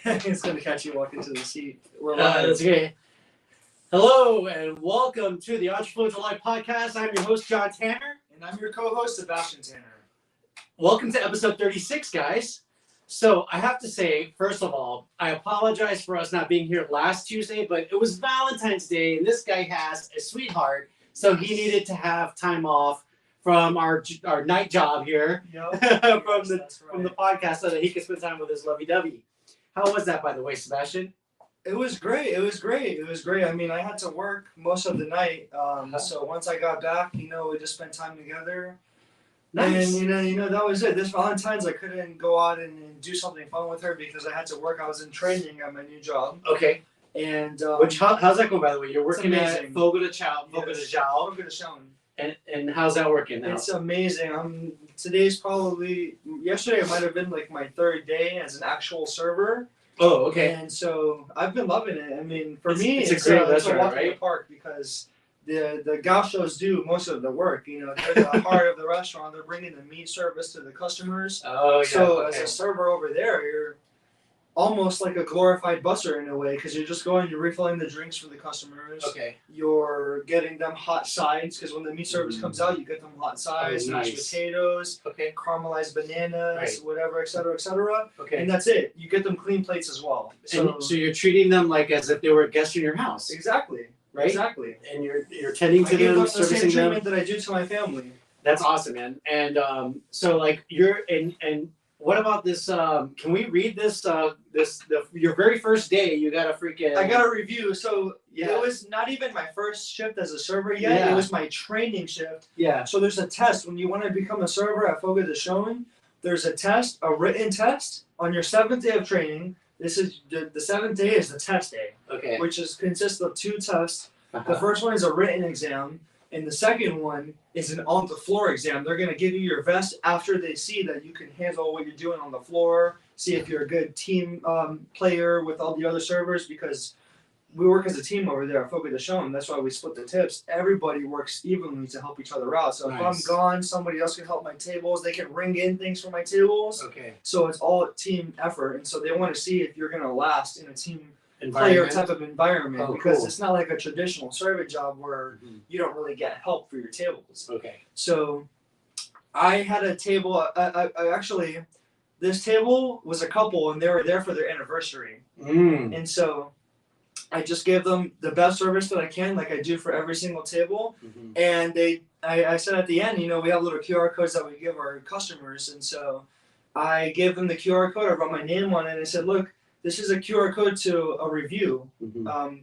It's going to catch you walking to the seat. We're live. That's okay. Hello and welcome to the Entrefluential Live podcast. I'm your host, John Tanner. And I'm your co-host, Sebastian Tanner. Welcome to episode 36, guys. So I have to say, first of all, I apologize for us not being here last Tuesday, but it was Valentine's Day, and this guy has a sweetheart, so he needed to have time off from our night job here, Yep. from the podcast, so that he could spend time with his lovey-dovey. How was that, by the way, Sebastian? It was great. I mean, I had to work most of the night, so once I got back, we just spent time together. Nice. And that was it. This Valentine's, I couldn't go out and do something fun with her because I had to work. I was in training at my new job. Okay. And how's that going, by the way? You're working at Fogo de Chão. And how's that working now? It's amazing. Today's probably, yesterday it might have been like my third day as an actual server. Oh, okay. And so I've been loving it. I mean, for me, it's a great restaurant, a walk in right? the park because the gauchos do most of the work. They're the heart of the restaurant. They're bringing the meat service to the customers. Oh, yeah. So as a server over there, you're almost like a glorified busser in a way because you're just going, you're refilling the drinks for the customers. Okay. You're getting them hot sides because when the meat service comes out, you get them hot sides, mashed potatoes, caramelized bananas, whatever, et cetera, Okay. and that's it. You get them clean plates as well. So you're treating them like as if they were guests in your house. Exactly. Right? Exactly. And you're tending to them, the servicing same treatment them. that I do to my family. That's awesome, man. And so like you're and what about this? Can we read this? Your very first day, you got a freaking. I got a review. So Yeah. It was not even my first shift as a server yet. Yeah. It was my training shift. Yeah. So there's a test when you want to become a server at Fogo de Chão. There's a test, a written test on your 7th day of training. This is the 7th day is the test day. Okay. Which consists of 2 tests. The first one is a written exam, and the second one is an on the floor exam. They're going to give you your vest after they see that you can handle what you're doing on the floor, see if you're a good team player with all the other servers, because we work as a team over there at Fogo de Chão. That's why we split the tips. Everybody works evenly to help each other out. So if I'm gone, somebody else can help my tables. They can ring in things for my tables. Okay. So it's all team effort, and so they want to see if you're going to last in a team player type of environment because it's not like a traditional server job where you don't really get help for your tables. Okay. So I had a table. I actually, this table was a couple and they were there for their anniversary. And so I just gave them the best service that I can, like I do for every single table. And I said at the end, we have little QR codes that we give our customers. And so I gave them the QR code. I wrote my name on it and I said, look, this is a QR code to a review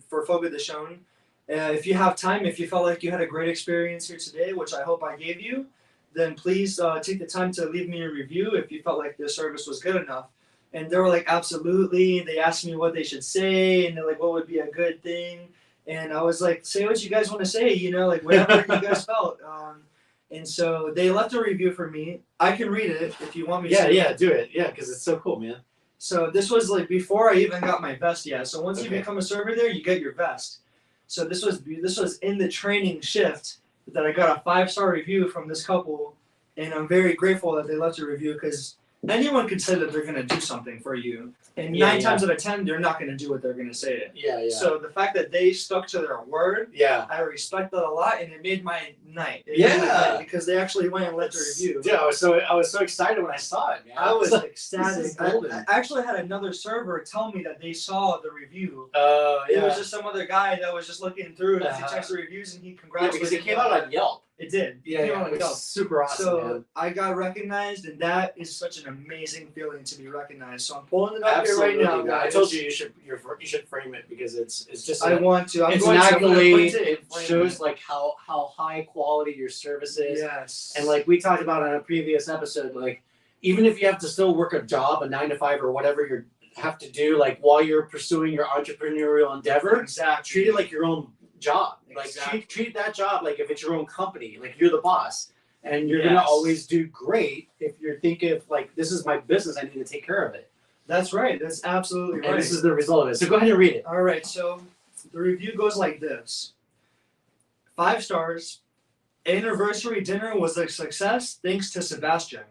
for Fogo de Chão. If you have time, if you felt like you had a great experience here today, which I hope I gave you, then please take the time to leave me a review if you felt like the service was good enough. And they were like, absolutely. They asked me what they should say, and they're like, what would be a good thing? And I was like, say what you guys want to say, like whatever you guys felt. And so they left a review for me. I can read it if you want me to. Yeah, do it. Yeah, because it's so cool, man. So this was like before I even got my vest yet. So once you become a server there, you get your vest. So this was in the training shift that I got a 5-star review from this couple, and I'm very grateful that they left a review because anyone could say that they're going to do something for you, and 9 times out of 10 they're not going to do what they're going to say. Yeah. So the fact that they stuck to their word, I respect that a lot, and it made my night. Because they actually went and left a review. Yeah, I was so excited when I saw it, man. I was ecstatic. I actually had another server tell me that they saw the review. It was just some other guy that was just looking through as he checks the reviews, and he congratulated me. Because it came out on Yelp. It did. It was super awesome. So man. I got recognized, and that is such an amazing feeling to be recognized. So I'm pulling it up here right now, guys. I told you you should frame it because it's just. I want to. It's an accolade. It shows like how high quality your service is. Yes. And like we talked about on a previous episode, like even if you have to still work a job, a 9 to 5 or whatever you have to do, like while you're pursuing your entrepreneurial endeavor, treat it like your own job. Like treat that job like if it's your own company, like you're the boss, and you're gonna always do great if you're thinking of like, this is my business, I need to take care of it. That's right. That's absolutely right. And this is the result of it. So go ahead and read it. All right. So the review goes like this: 5 stars. Anniversary dinner was a success thanks to Sebastian.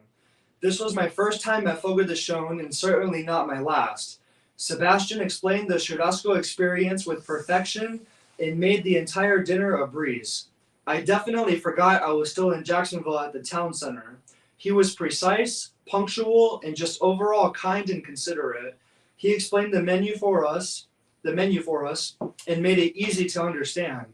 This was my first time at Fogo de Chão and certainly not my last. Sebastian explained the churrasco experience with perfection and made the entire dinner a breeze. I definitely forgot I was still in Jacksonville at the town center. He was precise, punctual, and just overall kind and considerate. He explained the menu for us, and made it easy to understand.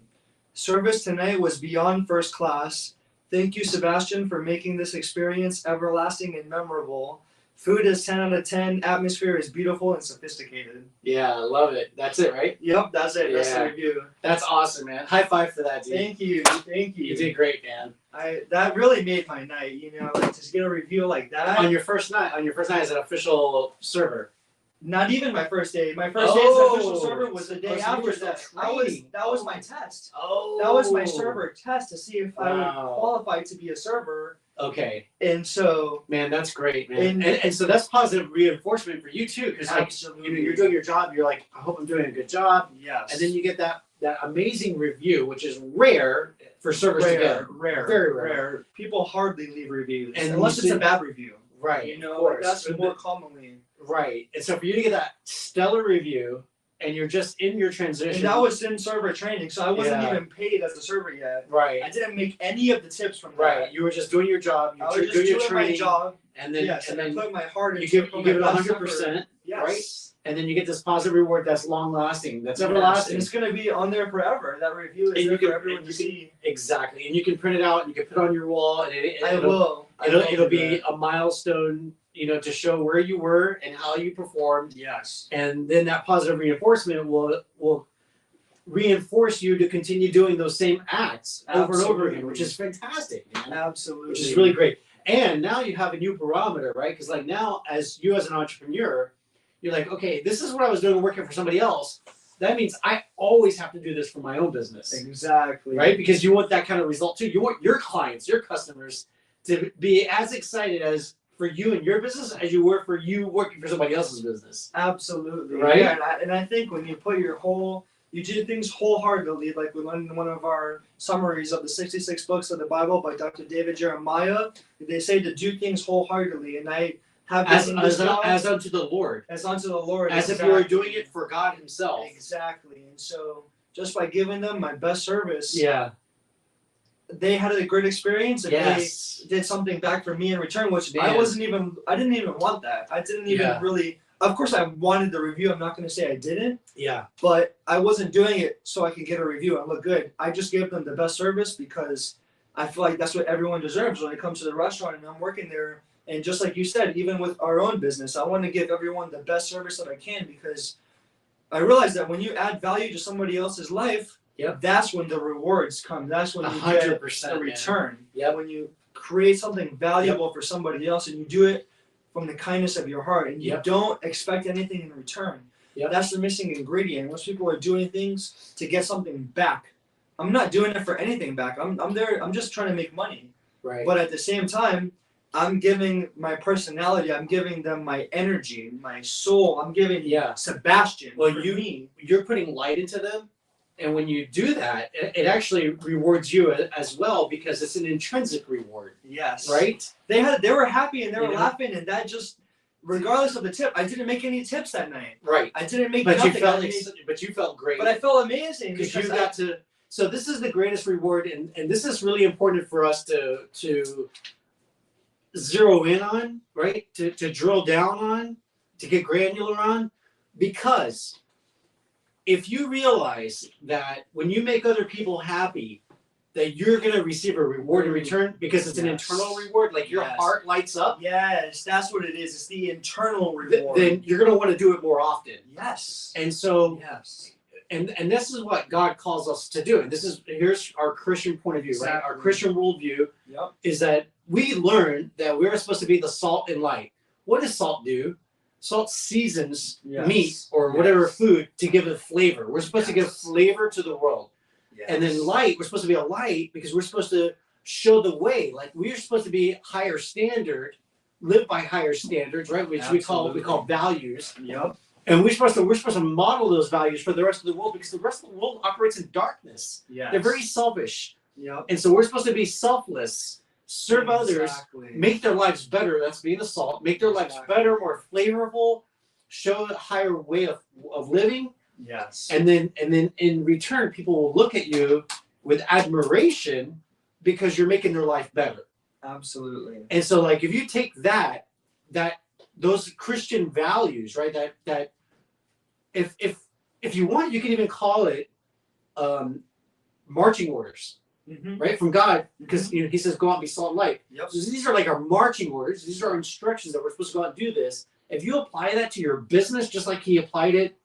Service tonight was beyond first class. Thank you, Sebastian, for making this experience everlasting and memorable. Food is 10 out of 10. Atmosphere is beautiful and sophisticated. Yeah, I love it. That's it, right? Yep, that's it. That's the Yeah. review. That's awesome, man. High five for that, dude. Thank you. Thank you. You did great, man. That really made my night, you know, like to get a review like that. On your first night as an official server. Not even my first day. My first day as an official server was the day so you after were still that. training. That was my test. Oh. That was my server test to see if I would Wow. qualify to be a server. Okay. And so, Man, that's great, man. And so that's positive reinforcement for you too, because like you're doing your job. You're like, I hope I'm doing a good job. yes. And then you get that amazing review, which is rare for servers to get. rare, Very rare. People hardly leave reviews And unless you it's a see- bad review. Right. You know, of course. that's more commonly. Right. And so for you to get that stellar review, and you're just in your transition. And that was in server training, so I wasn't Yeah. even paid as a server yet. right. I didn't make any of the tips from that. Right. You were just doing your job. You I were was doing just your doing training, my job. and then Yes, and I then put my heart you into give my it best 100%. effort. Yes. right? And then you get this positive reward that's long lasting. That's Yes, everlasting. and it's gonna be on there forever. That review is And you there can- for everyone and to you can- see. Exactly. And you can print it out and you can put it on your wall, and I will. It'll be a milestone, to show where you were and how you performed. Yes. And then that positive reinforcement will reinforce you to continue doing those same acts over and over again, which is fantastic, man. Absolutely. Which is really great. And now you have a new barometer, right? Because like now, as an entrepreneur, you're like, okay, this is what I was doing working for somebody else. That means I always have to do this for my own business, Exactly. right? Because you want that kind of result too. You want your clients, your customers, to be as excited as for you and your business as you were for you working for somebody else's business. Absolutely. Right? Yeah, and I think when you put you do things wholeheartedly, like we learned in one of our summaries of the 66 books of the Bible by Dr. David Jeremiah, they say to do things wholeheartedly, and I have this As unto the Lord. as unto the Lord. As if you were doing it for God Himself. Exactly. And so just by giving them my best service, Yeah. they had a great experience and Yes. they did something back for me in return, which Man. I didn't even want that. I didn't even Yeah. really, of course I wanted the review. I'm not going to say I didn't, Yeah. but I wasn't doing it so I could get a review and look good. I just gave them the best service because I feel like that's what everyone deserves when it comes to the restaurant and I'm working there. And just like you said, even with our own business, I want to give everyone the best service that I can because I realize that when you add value to somebody else's life, Yep. that's when the rewards come. That's when you 100%, get a man. return. Yep. When you create something valuable for somebody else and you do it from the kindness of your heart and you Yep. don't expect anything in return. Yep. That's the missing ingredient. Most people are doing things to get something back. I'm not doing it for anything back. I'm there. I'm just trying to make money. Right. But at the same time, I'm giving my personality. I'm giving them my energy, my soul. I'm giving Yeah. Sebastian. Well, for me. You're putting light into them, and when you do that, it actually rewards you as well because it's an intrinsic reward, Yes. right? They were happy and they were You know? laughing, and that just, regardless of the tip, I didn't make any tips that night. Right. I didn't make But nothing. you felt great. But I felt amazing because because you got to. So this is the greatest reward, and this is really important for us to zero in on, right? To drill down on, to get granular on, because if you realize that when you make other people happy, that you're going to receive a reward in return because it's an Yes. internal reward, like your Yes. heart lights up, yes, that's what it is. It's the internal reward. then you're going to want to do it more often. yes. And so, Yes. and this is what God calls us to do. And here's our Christian point of view, right? Our Exactly. Christian worldview Yep. is that we learn that we're supposed to be the salt and light. What does salt do? Salt seasons Yes. meat or Yes. whatever food to give it flavor. We're supposed to give Yes. flavor to the world. Yes. And then light, we're supposed to be a light because we're supposed to show the way. Like we're supposed to be higher standard, live by higher standards, right? Which we call Absolutely. values. Yep. And we're supposed to model those values for the rest of the world because the rest of the world operates in darkness. Yes. They're very selfish. Yep. And so we're supposed to be selfless, serve others, Exactly. make their lives better. That's being the salt. Make their lives Exactly. better, more flavorful, show a higher way of living. Yes. And then in return, people will look at you with admiration because you're making their life better. Absolutely. And so, like, if you take those Christian values, right? That if you want, you can even call it marching orders, right, from God, because He says, "Go out and be salt and light." Yep. So these are like our marching orders. These are our instructions that we're supposed to go out and do this. If you apply that to your business, just like He applied it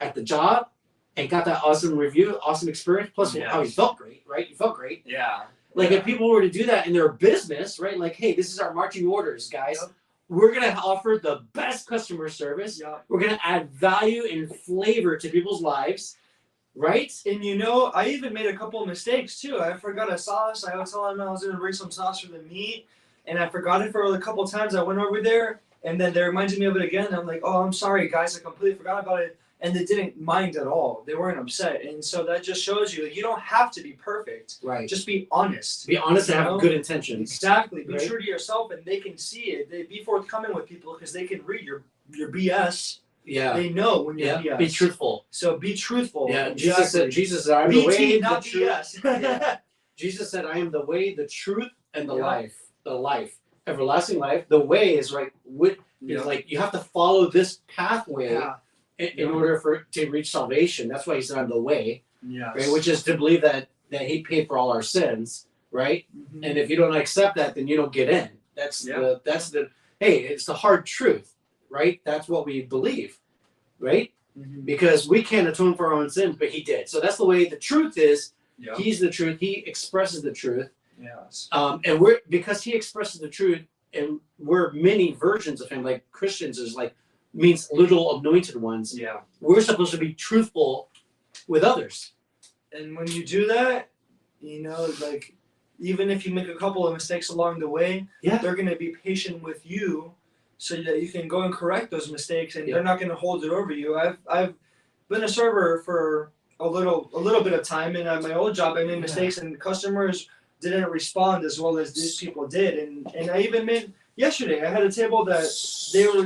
at the job, and got that awesome review, awesome experience, plus how He felt great, right? You felt great. Yeah. Like if people were to do that in their business, right? Like, hey, this is our marching orders, guys. Yep. We're gonna offer the best customer service. Yep. We're gonna add value and flavor to people's lives, right? And I even made a couple of mistakes too. I forgot a sauce. I was telling them I was gonna bring some sauce for the meat, and I forgot it for a couple of times. I went over there, and then they reminded me of it again. And I'm like, oh, I'm sorry, guys. I completely forgot about it. And they didn't mind at all. They weren't upset. And so that just shows you that you don't have to be perfect. Right. Just be honest. Be honest and have good intentions. Exactly. Be true to yourself, and they can see it. They be forthcoming with people because they can read your BS. Yeah. They know when you're BS. Be truthful. So be truthful. Yeah. Exactly. Jesus said, I'm the way, not the truth. BS. Jesus said, I am the way, the truth, and the life. The life. Everlasting life. The way is right with like you have to follow this pathway. Yeah. In order to reach salvation. That's why He said, I'm the way. Yes. Right? Which is to believe that He paid for all our sins, right? Mm-hmm. And if you don't accept that, then you don't get in. That's the it's the hard truth, right? That's what we believe, right? Mm-hmm. Because we can't atone for our own sins, but He did. So that's the way the truth is. Yep. He's the truth. He expresses the truth. Yes. And because He expresses the truth, and we're many versions of Him, like Christians is like means little anointed ones. Yeah. We're supposed to be truthful with others. And when you do that, like even if you make a couple of mistakes along the way, they're going to be patient with you so that you can go and correct those mistakes, and they're not going to hold it over you. I've been a server for a little bit of time, and at my old job I made mistakes, and customers didn't respond as well as these people did, and I even made yesterday I had a table that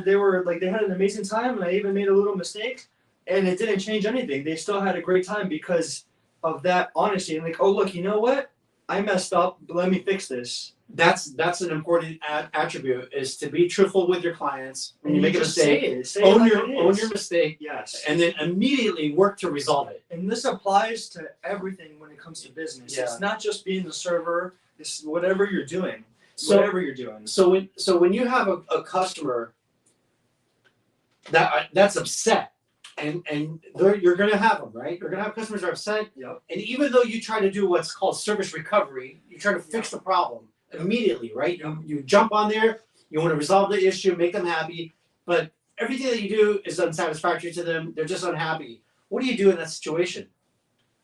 they were like they had an amazing time, and I even made a little mistake, and it didn't change anything. They still had a great time because of that honesty, and like, oh look, you know what? I messed up, but let me fix this. That's an important attribute, is to be truthful with your clients. When you make a mistake, own your mistake, yes, and then immediately work to resolve it. And this applies to everything when it comes to business. Yeah. It's not just being a server. It's whatever you're doing. So when you have a customer that's upset, and you're going to have them, right? You're going to have customers that are upset. Yep. And even though you try to do what's called service recovery, you try to fix the problem immediately, right? You jump on there, you want to resolve the issue, make them happy, but everything that you do is unsatisfactory to them. They're just unhappy. What do you do in that situation?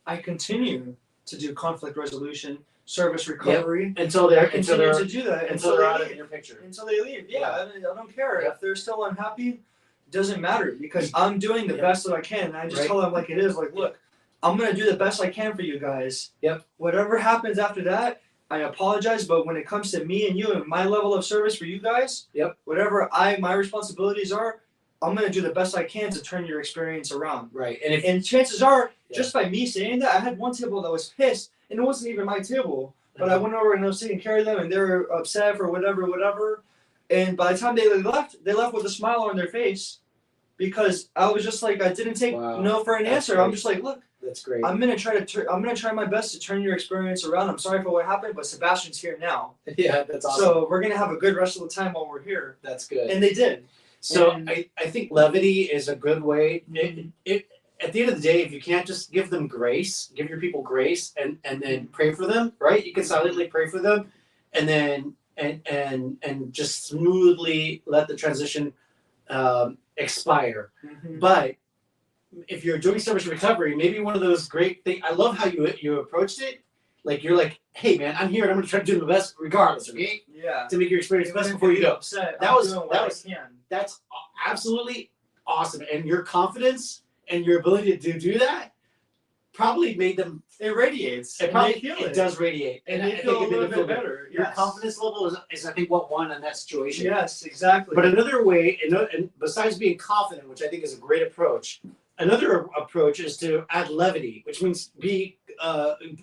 I continue to do conflict resolution, service recovery until they're to do that until they're out of your picture. Until they leave. I don't care if they're still unhappy. Doesn't matter, because I'm doing the best that I can. And I just tell them like it is. Like, look, I'm gonna do the best I can for you guys. Yep. Whatever happens after that, I apologize. But when it comes to me and you and my level of service for you guys, whatever my responsibilities are, I'm gonna do the best I can to turn your experience around. Right. And chances are, just by me saying that, I had one table that was pissed, and it wasn't even my table. But I went over and I was taking care of them, and they were upset for whatever. And by the time they left with a smile on their face, because I was just like, I didn't take no for an answer. Great. I'm just like, look, that's great. I'm gonna try my best to turn your experience around. I'm sorry for what happened, but Sebastian's here now. Yeah, that's awesome. So we're gonna have a good rest of the time while we're here. That's good. And they did. So I think levity is a good way. At the end of the day, if you can't just give them grace, give your people grace, and then pray for them, right? You can silently pray for them, and then and just smoothly let the transition expire. Mm-hmm. But if you're doing service recovery, maybe one of those great things. I love how you approached it. Like, you're like, hey man, I'm here and I'm gonna try to do the best regardless, okay? Yeah. To make your experience best before you go. Upset, that's absolutely awesome. And your confidence and your ability to do that probably made them. It radiates. It does radiate, and I they think feel a it made little them feel bit good. better. Your Yes. confidence level is I think what won in that situation. Yes, exactly. But another way, and besides being confident, which I think is a great approach, another approach is to add levity, which means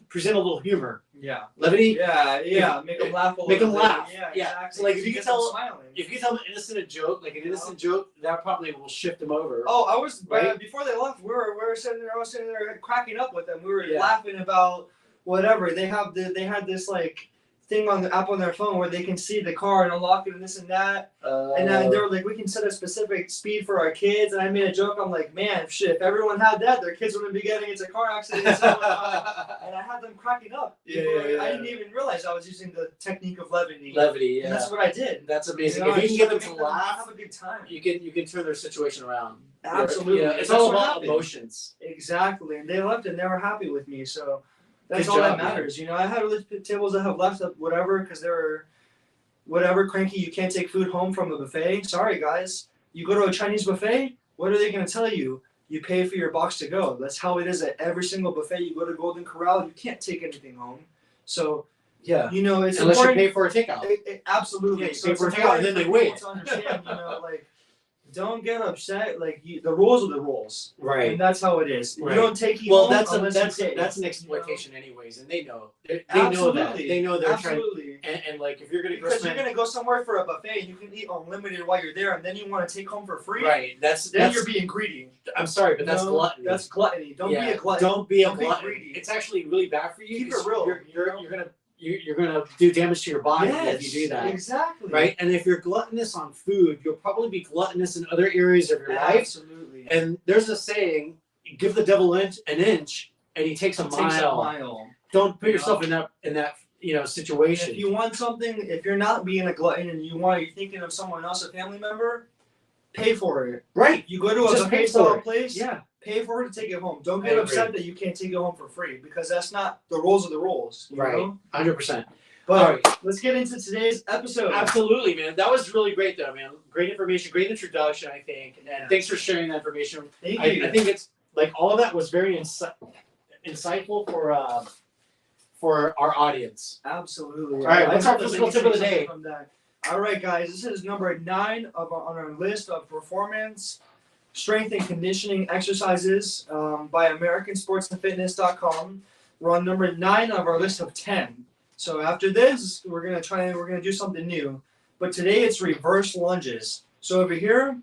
present a little humor. Yeah. Levity. Yeah. Make them laugh a little bit. Make them laugh. Yeah, Yeah. exactly. So like if you can tell smiling. an innocent joke, that probably will shift them over. Oh, I was right before they left. We were sitting there. I was sitting there cracking up with them. We were Yeah. laughing about whatever. They had this like thing on the app on their phone where they can see the car and unlock it and this and that. And then they were like, we can set a specific speed for our kids. And I made a joke. I'm like, man, shit, if everyone had that, their kids wouldn't be getting into car accidents. And I had them cracking up. Yeah. I didn't even realize I was using the technique of levity. Levity, yeah. And that's what I did. That's amazing. You know, if you can get them to laugh, have a good time. you can turn their situation around. Absolutely. Yeah, it's That's all what about happened. emotions. Exactly. And they left and they were happy with me. So that's Good all job, that matters. Man. You know, I had tables that have left up whatever because they were whatever cranky. You can't take food home from a buffet. Sorry, guys. You go to a Chinese buffet. What are they going to tell you? You pay for your box to go. That's how it is at every single buffet. You go to Golden Corral. You can't take anything home. So yeah, you know, it's unless important. you pay for a takeout. Absolutely. Yeah, So pay it's for a takeout important and then they for wait. people to understand, you know, like. Don't get upset. Like the rules are the rules, Right? And that's how it is. Right. You don't take you well, home unless you pay. that's an exploitation, anyways, and they know. They Absolutely. know that. They know they're Absolutely. trying. And like, if you're gonna because you're gonna go somewhere for a buffet, you can eat unlimited while you're there, and then you want to take home for free. Right. That's you're being greedy. I'm sorry, but that's gluttony. That's gluttony. Don't be a glutton. Don't be a Don't glutton. be greedy. It's actually really bad for you. Keep it real. You're gonna do damage to your body yes, if you do that. Exactly. Right? And if you're gluttonous on food, you'll probably be gluttonous in other areas of your life. Absolutely. And there's a saying, give the devil an inch and he takes a mile. Don't put yourself in that situation. If you want something, if you're not being a glutton and you're thinking of someone else, a family member, pay for it. Right. You go to a buffet style place, yeah. Pay for it to take it home. Don't get upset that you can't take it home for free because that's not the rules of the rules. You know? 100%. But all right, let's get into today's episode. Absolutely, man. That was really great, though, man. Great information, great introduction, I think. And thanks for sharing that information. Thank you. I think it's like all of that was very insightful for our audience. Absolutely. All right, what's our physical tip of the day? All right, guys. This is number 9 on our list of performance, strength, and conditioning exercises by AmericanSportsAndFitness.com. We're on number 9 of our list of 10. So after this, we're gonna do something new. But today it's reverse lunges. So over here,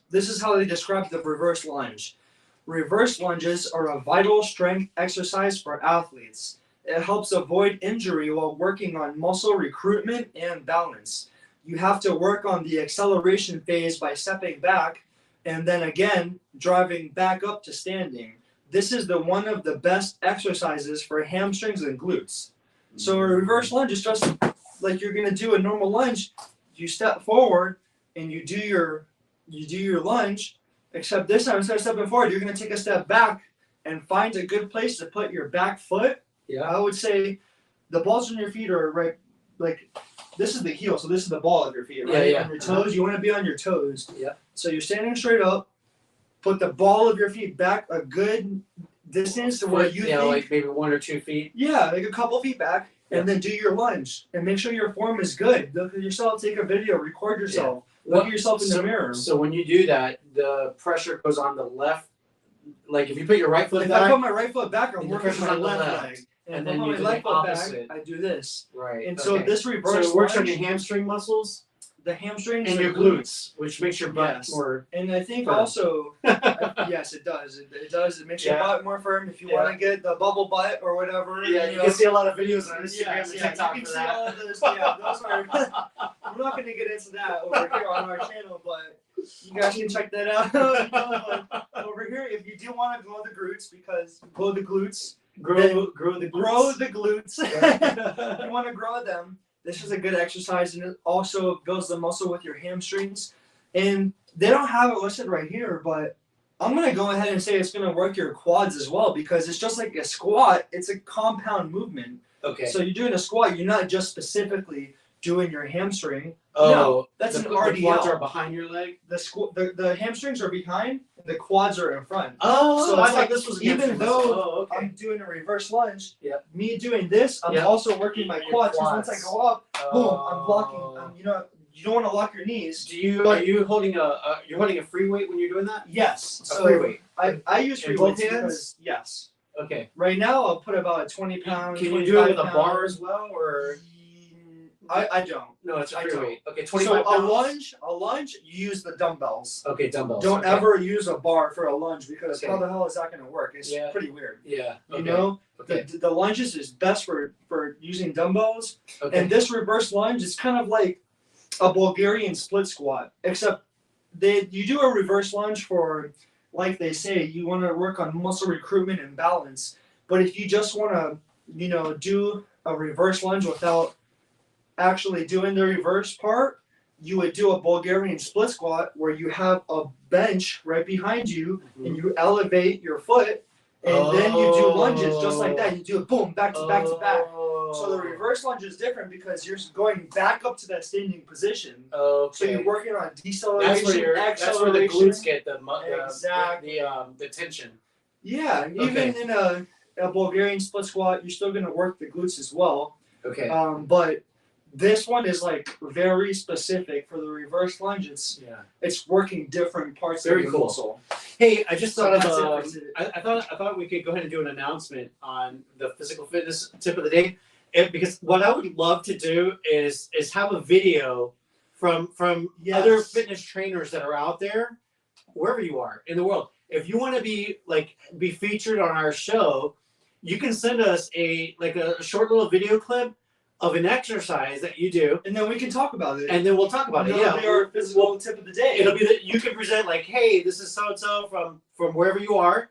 this is how they describe the reverse lunge. Reverse lunges are a vital strength exercise for athletes. It helps avoid injury while working on muscle recruitment and balance. You have to work on the acceleration phase by stepping back and then again driving back up to standing. This is one of the best exercises for hamstrings and glutes. So a reverse lunge is just like you're gonna do a normal lunge. You step forward and you do your lunge, except this time instead of stepping forward, you're gonna take a step back and find a good place to put your back foot. Yeah. I would say the balls on your feet are right, like this is the heel, so this is the ball of your feet, right? Yeah. On your toes, you want to be on your toes. Yeah. So you're standing straight up. Put the ball of your feet back a good distance to where you think, like maybe 1 or 2 feet. yeah, like a couple feet back, and then do your lunge and make sure your form is good. Look at yourself, take a video, record yourself, look at yourself in the mirror. So when you do that, the pressure goes on the left. Like if you put your right foot If back, I put my right foot back, I'm and the working pressure's my on the left left. leg. And And then then you my do left the foot opposite. back, I do this. right? And so this reverse so it works on lunge, your hamstring muscles the hamstrings and the your glutes, which makes your butt Yes. more. And I think firm. also, yes, it does. It does. It makes your butt more firm. If you want to get the bubble butt or whatever. Yeah, you can see a lot of videos on Instagram Yes, and yeah, TikTok you can for see that. all of those. Yeah, those are. I'm not going to get into that over here on our channel, but you guys can check that out. Over here, if you do want to grow the glutes, grow the glutes. You want to grow them. This is a good exercise, and it also builds the muscle with your hamstrings. And they don't have it listed right here, but I'm going to go ahead and say it's going to work your quads as well because it's just like a squat. It's a compound movement. Okay. So you're doing a squat. You're not just specifically doing your hamstring. Oh, no, that's an the RDL. quads are behind your leg. The hamstrings are behind, and the quads are in front. Oh, so I it's thought like, this was even though okay. I'm doing a reverse lunge, Yep. me doing this, I'm Yep. also working my Your quads. Because quads. once I go up, boom, I'm blocking. You don't want to lock your knees. Are you holding you're holding a free weight when you're doing that? Yes. A So free weight. I use In free both weights hands? because yes. Okay. Right now, I'll put about a 20-pound. Can you do it with a bar as well, or? I don't. No, it's a free don't. weight. Okay, 25 So pounds. a lunge, you use the dumbbells. Okay, dumbbells. Don't okay. ever use a bar for a lunge because Okay. how the hell is that going to work? It's Yeah. pretty weird. Yeah. Okay. You know, Okay. the lunges is best for using dumbbells, Okay. and this reverse lunge is kind of like a Bulgarian split squat, except you do a reverse lunge for, like they say, you want to work on muscle recruitment and balance. But if you just want to, do a reverse lunge without actually doing the reverse part, you would do a Bulgarian split squat where you have a bench right behind you and you elevate your foot and then you do lunges just like that. You do it boom, back to back to back. So the reverse lunge is different because you're going back up to that standing position. Okay. So you're working on deceleration, that's where the glutes get the tension. Yeah, and even in a Bulgarian split squat, you're still going to work the glutes as well. Okay. But this one is like very specific for the reverse lunge. It's working different parts Very of cool. the muscle. Hey, I just thought So of I thought we could go ahead and do an announcement on the physical fitness tip of the day. Because what I would love to do is have a video from other fitness trainers that are out there, wherever you are in the world. If you want to be featured on our show, you can send us a short little video clip of an exercise that you do, and then we can talk about it. And then we'll talk about it. It'll be our physical tip of the day. It'll be that you can present like, hey, this is so and so from wherever you are,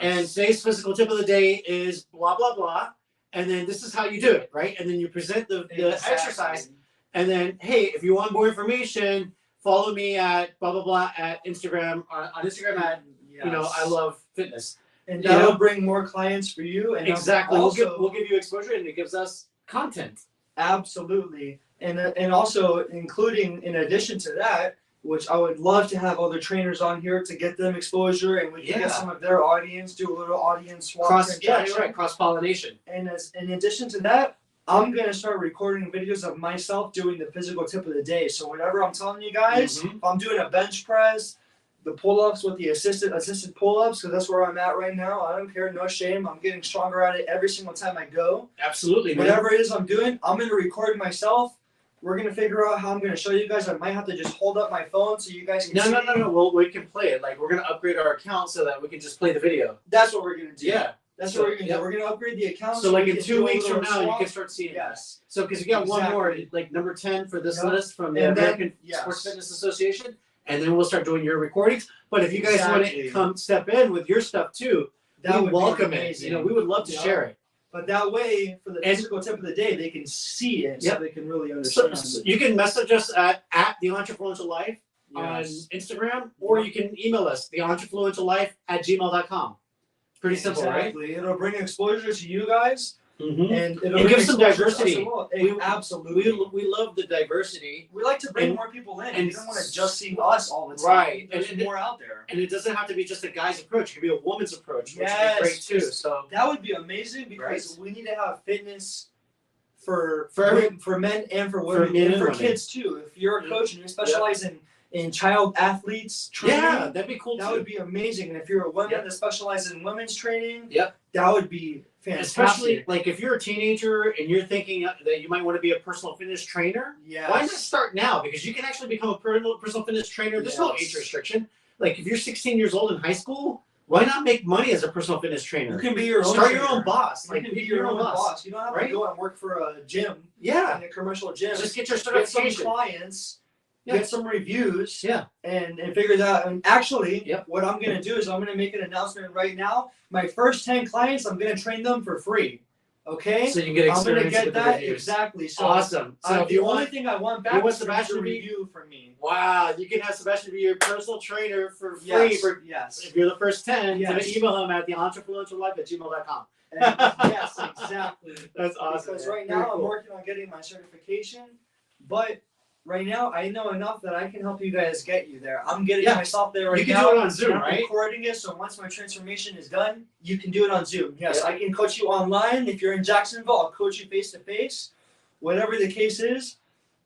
and today's physical tip of the day is blah blah blah, and then this is how you do it, right? And then you present the exercise, and then hey, if you want more information, follow me at blah blah blah at Instagram on Instagram at I love fitness, and that'll bring more clients for you. And exactly, we'll give you exposure, and it gives us content. Absolutely, and also including in addition to that, which I would love to have other trainers on here to get them exposure, and we can get some of their audience, do a little audience swap. Cross-pollination. And in addition to that, I'm gonna start recording videos of myself doing the physical tip of the day. So whatever I'm telling you guys, if I'm doing a bench press, the pull-ups with the assisted pull-ups, because that's where I'm at right now. I don't care, no shame. I'm getting stronger at it every single time I go. Absolutely, man. Whatever it is I'm doing, I'm going to record myself. We're going to figure out how I'm going to show you guys. I might have to just hold up my phone so you guys can see. No. Well, we can play it. Like, we're going to upgrade our account so that we can just play the video. That's what we're going to do. Yeah. That's what we're going to do. We're going to upgrade the account. So like in 2 weeks from now, you can start seeing Yes. So because you got one more, like number 10 for this list from the American Sports Fitness Association. And then we'll start doing your recordings. But if you guys want to come step in with your stuff too, we welcome it. We would love to share it. But that way, for the physical tip of the day, they can see it so they can really understand. So you can message us at the Entrefluential Life on Instagram, or you can email us, theentrefluentiallife@gmail.com. Pretty simple, right? It'll bring exposure to you guys. And it'll give some diversity. Absolutely. We love the diversity. We like to bring more people in. And we don't want to just see us all the time. Right. There's more out there. And it doesn't have to be just a guy's approach. It could be a woman's approach, which would be great too. So that would be amazing because we need to have fitness for men and for women and for kids too. If you're a coach and you specialize in child athletes training, that'd be cool. That would be amazing. And if you're a woman that specializes in women's training, that would be fantastic. Especially like if you're a teenager and you're thinking that you might want to be a personal fitness trainer, why not start now? Because you can actually become a personal fitness trainer. There's no age restriction. Like if you're 16 years old in high school, why not make money as a personal fitness trainer? You can be your own your own boss. You can be your own boss. You don't have to go and work for a gym. In a commercial gym. Just get your certification. Get some clients. Get some reviews, and figure that out. And actually, what I'm going to do is I'm going to make an announcement right now. My first 10 clients, I'm going to train them for free. Okay? So you can get experience. I'm going to get that reviews. Exactly. So awesome. So the only thing I want back is Sebastian to review for me. Wow, you can have Sebastian be your personal trainer for free. If you're the first 10, email him at theentrefluentiallife@gmail.com. Yes, exactly. That's awesome. Because right now I'm working on getting my certification. But right now, I know enough that I can help you guys get you there. I'm getting myself there right now. You can do it on Zoom, I'm right? recording it, so once my transformation is done, you can do it on Zoom. Yes, Yep. I can coach you online. If you're in Jacksonville, I'll coach you face to face, whatever the case is.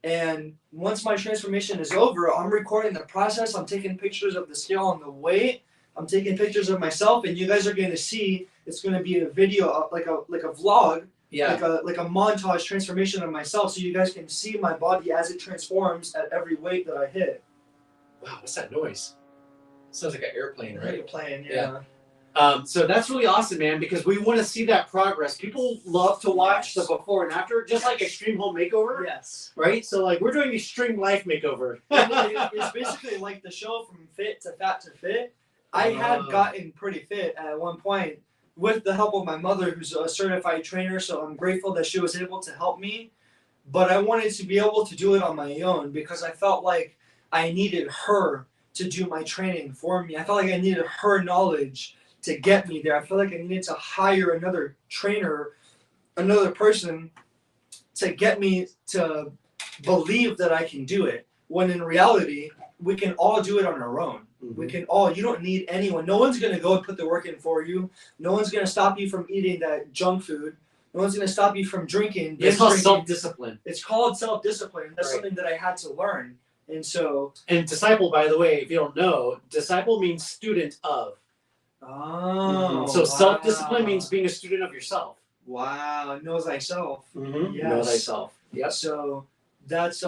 And once my transformation is over, I'm recording the process. I'm taking pictures of the scale and the weight. I'm taking pictures of myself, and you guys are going to see. It's going to be a video, like a vlog. Yeah. Like a montage transformation of myself, so you guys can see my body as it transforms at every weight that I hit. Wow, what's that noise? Sounds like an airplane, right? Airplane, yeah. So that's really awesome, man, because we want to see that progress. People love to watch the before and after, just like Extreme Home Makeover. Yes. Right? So like we're doing Extreme Life Makeover. It's basically like the show From Fit to Fat to Fit. I had gotten pretty fit at one point with the help of my mother, who's a certified trainer, so I'm grateful that she was able to help me. But I wanted to be able to do it on my own because I felt like I needed her to do my training for me. I felt like I needed her knowledge to get me there. I felt like I needed to hire another trainer, another person to get me to believe that I can do it. When in reality, we can all do it on our own. Mm-hmm. We can all, you don't need anyone. No one's going to go and put the work in for you. No one's going to stop you from eating that junk food. No one's going to stop you from drinking. It's called self-discipline. It's called self-discipline. That's right. something that I had to learn. And so. And disciple, by the way, if you don't know, disciple means student of. Oh. So self-discipline means being a student of yourself. Wow. Know thyself. Mm-hmm. Yes. Know thyself. Yep. So that's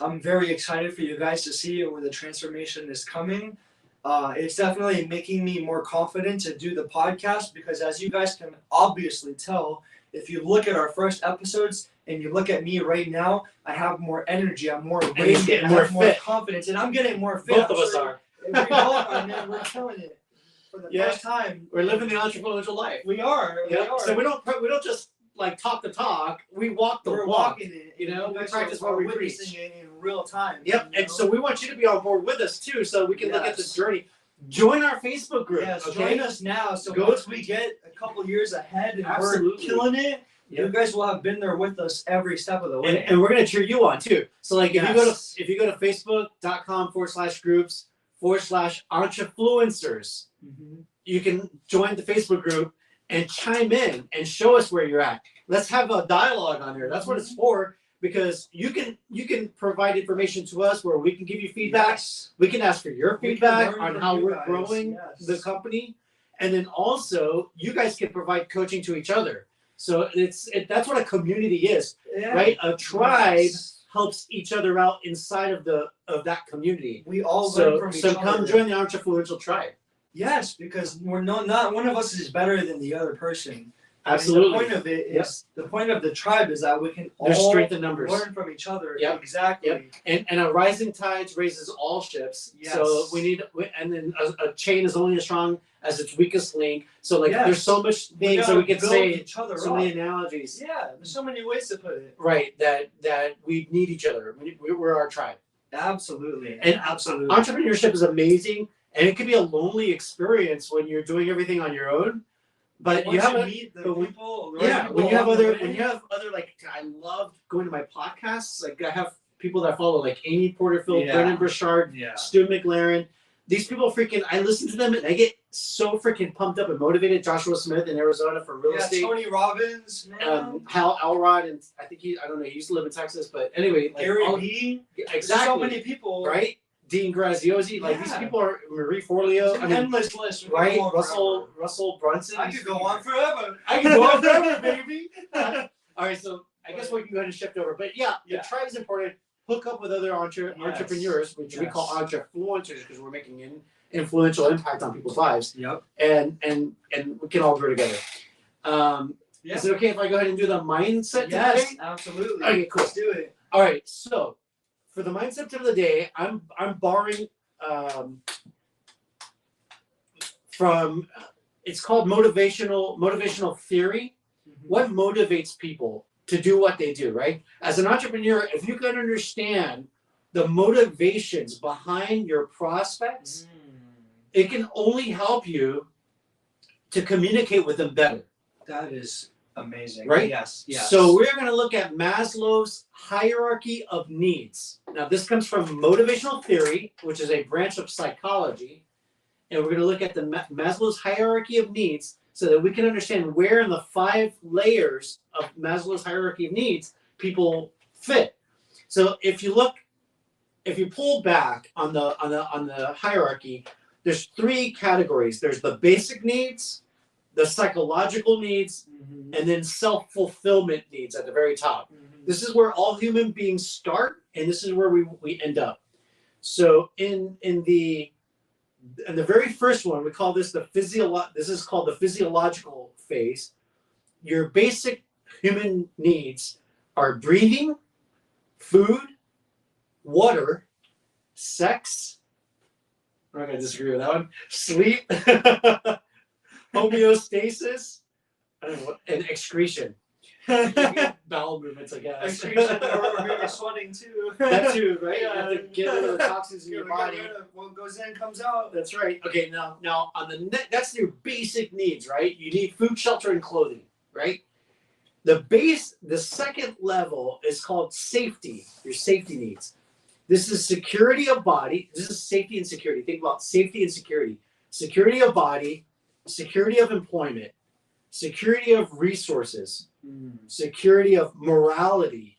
I'm very excited for you guys to see where the transformation is coming. It's definitely making me more confident to do the podcast because, as you guys can obviously tell, if you look at our first episodes and you look at me right now, I have more energy. I'm more radiant. I have more confidence, and I'm getting more fit. Both of us are. We both are, man. We're killing it for the first time. We're living the entrepreneurial life. We are. Yeah. We are. So we don't just like talk the talk. We walk the We're walk. walking it. You know, we practice what what we we're preach. witnessing it in real time. Yep. You know? And so we want you to be on board with us too, so we can look at this journey. Join our Facebook group. Yes, okay? join us now. So Go once we get a couple years ahead and we're killing it, you guys will have been there with us every step of the way. And we're gonna cheer you on too. So like if you go to facebook.com/groups/entrefluencers, you can join the Facebook group and chime in and show us where you're at. Let's have a dialogue on here. That's what it's for. Because you can provide information to us where we can give you feedback. Yes. We can ask for your feedback on how we're growing the company, and then also you guys can provide coaching to each other. So that's what a community is, right? A tribe helps each other out inside of that community. We all learn from each other. So come join the Entrefluential tribe. Yes, because we're not one of us is better than the other person. Absolutely. The point of it is the point of the tribe is that we can all strength in numbers. Learn from each other. Yep. Exactly. Yep. And a rising tide raises all ships. Yes. So and then a chain is only as strong as its weakest link. So like there's so much things that we can say. So many analogies. Yeah, there's so many ways to put it. Right. That we need each other. We're our tribe. Absolutely. And absolutely. Entrepreneurship is amazing, and it can be a lonely experience when you're doing everything on your own. But when you have people, when you have other like I love going to my podcasts. Like I have people that follow like Amy Porterfield, Brennan Burchard, Stu McLaren. These people I listen to them and I get so freaking pumped up and motivated. Joshua Smith in Arizona for real estate. Tony Robbins, Hal Elrod, and I think he used to live in Texas, but anyway, like Gary Vee. Exactly. So many people, right? Dean Graziosi, like these people are Marie Forleo. It's an endless list, right? Russell Brunson. I could go on forever. I could go on forever, baby. All right, so I guess we can go ahead and shift over. But the tribe is important. Hook up with other entrepreneurs, which we call entrefluencers, because we're making an influential impact on people's lives. Yep. And we can all grow together. Is it okay if I go ahead and do the mindset today? Yes, absolutely. Okay, cool. Let's do it. All right, so for the mindset tip of the day, I'm borrowing from it's called motivational theory. Mm-hmm. What motivates people to do what they do, right? As an entrepreneur, if you can understand the motivations behind your prospects, it can only help you to communicate with them better. That is Amazing. Right? Yes. Yes. So we're going to look at Maslow's hierarchy of needs. Now, this comes from motivational theory, which is a branch of psychology. And we're going to look at the Maslow's hierarchy of needs so that we can understand where in the 5 layers of Maslow's hierarchy of needs people fit. So if you pull back on the hierarchy, there's 3 categories. There's the basic needs, the psychological needs, and then self-fulfillment needs at the very top. This is where all human beings start, and this is where we end up. So in the very first one, we call this this is called the physiological phase. Your basic human needs are breathing, food, water, sex. I'm not going to disagree with that one. Sleep, homeostasis, and excretion. Bowel movements, I guess. Excretion, or maybe sweating too. That too, right? You have to get rid of the toxins in your body. What goes in comes out. That's right. Okay, now on the that's your basic needs, right? You need food, shelter, and clothing, right? The second level is called safety. Your safety needs. This is security of body. This is safety and security. Think about safety and security. Security of body, security of employment, security of resources, security of morality,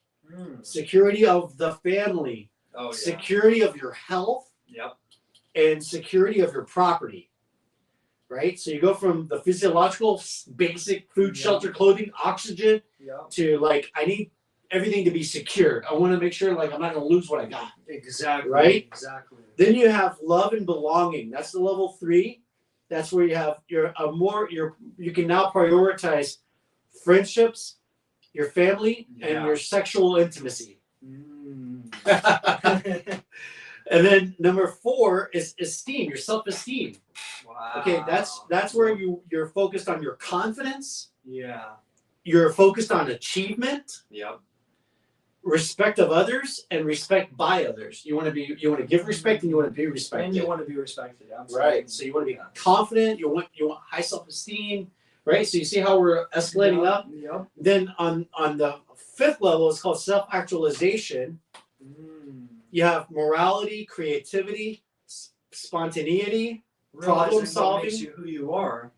security of the family, security of your health, and security of your property. Right? So you go from the physiological, basic food, shelter, clothing, oxygen, to like, I need everything to be secured. I want to make sure like I'm not going to lose what I got. Exactly. Right? Exactly. Then you have love and belonging. That's the level 3. That's where you have you can now prioritize friendships, your family, and your sexual intimacy. And then number 4 is esteem, your self-esteem. Wow. Okay, that's where you're focused on your confidence. Yeah. You're focused on achievement. Yep. Respect of others and respect by others. You want to give respect and you want to be respected. And you want to be respected. Absolutely. Right. So you want to be confident. You want high self-esteem. Right. So you see how we're escalating up. Yep. Then on the 5th level, it's called self-actualization. You have morality, creativity, spontaneity, problem solving, makes you who you are,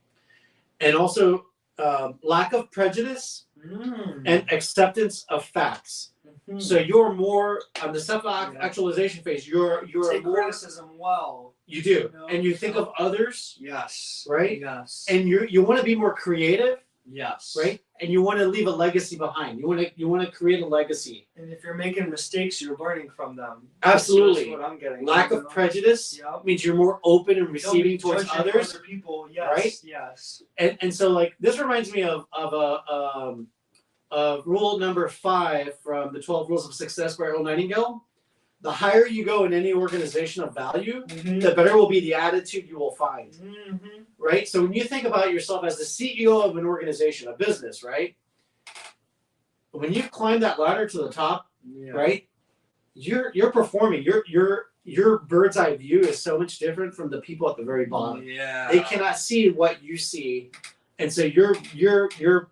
and also lack of prejudice and acceptance of facts. So you're more on the self-actualization phase. You're take more criticism well. You do, and you think of others. Yes. Right. Yes. And you want to be more creative. Yes. Right. And you want to leave a legacy behind. You want to create a legacy. And if you're making mistakes, you're learning from them. Absolutely. That's what I'm getting. Lack of prejudice means you're more open and receiving towards others. Other people. Yes. Right. Yes. And so like this reminds me of rule number 5 from the 12 Rules of Success by Earl Nightingale. The higher you go in any organization of value, the better will be the attitude you will find. Right? So when you think about yourself as the CEO of an organization, a business, right? When you climb that ladder to the top, right? You're performing. Your bird's eye view is so much different from the people at the very bottom. Yeah. They cannot see what you see. And so your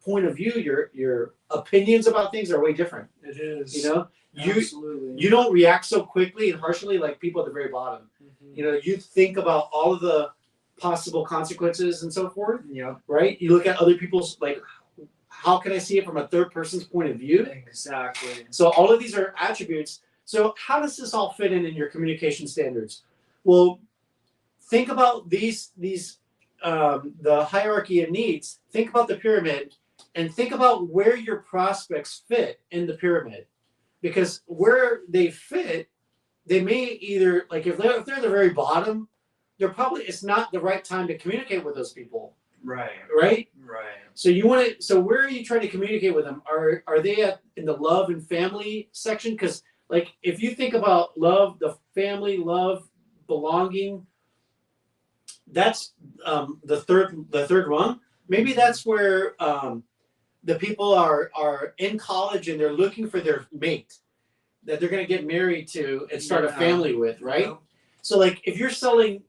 point of view, your opinions about things are way different. It is. You know? Absolutely. You don't react so quickly and harshly like people at the very bottom. You know, you think about all of the possible consequences and so forth. Yeah. Right? You look at other people's, like, how can I see it from a third person's point of view? Exactly. So all of these are attributes. So how does this all fit in your communication standards? Well, think about these the hierarchy of needs. Think about the pyramid and think about where your prospects fit in the pyramid. Because where they fit, they may either, like if they're at the very bottom, it's not the right time to communicate with those people. Right. Right? Right. So where are you trying to communicate with them? Are they in the love and family section? Because like if you think about love, the family, love, belonging, that's the third rung. Maybe that's where the people are in college and they're looking for their mate that they're going to get married to and start a family with, right? Yeah. So like if you're selling,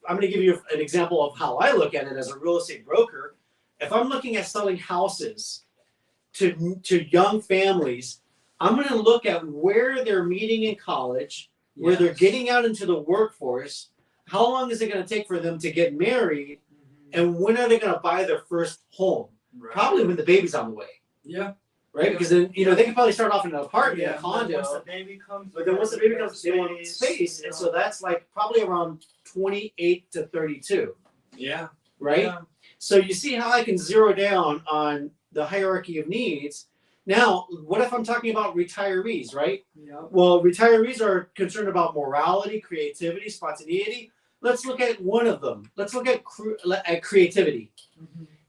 I'm going to give you an example of how I look at it as a real estate broker. If I'm looking at selling houses to young families, I'm going to look at where they're meeting in college, where they're getting out into the workforce. How long is it going to take for them to get married? And when are they going to buy their first home? Right. Probably when the baby's on the way. Yeah. Right? Because then, they can probably start off in an apartment, a condo. Once the baby comes, but then once the baby comes, they want space. And so that's like probably around 28 to 32. Yeah. Right? Yeah. So you see how I can zero down on the hierarchy of needs. Now, what if I'm talking about retirees, right? Yeah. Well, retirees are concerned about morality, creativity, spontaneity. Let's look at one of them. Let's look at creativity.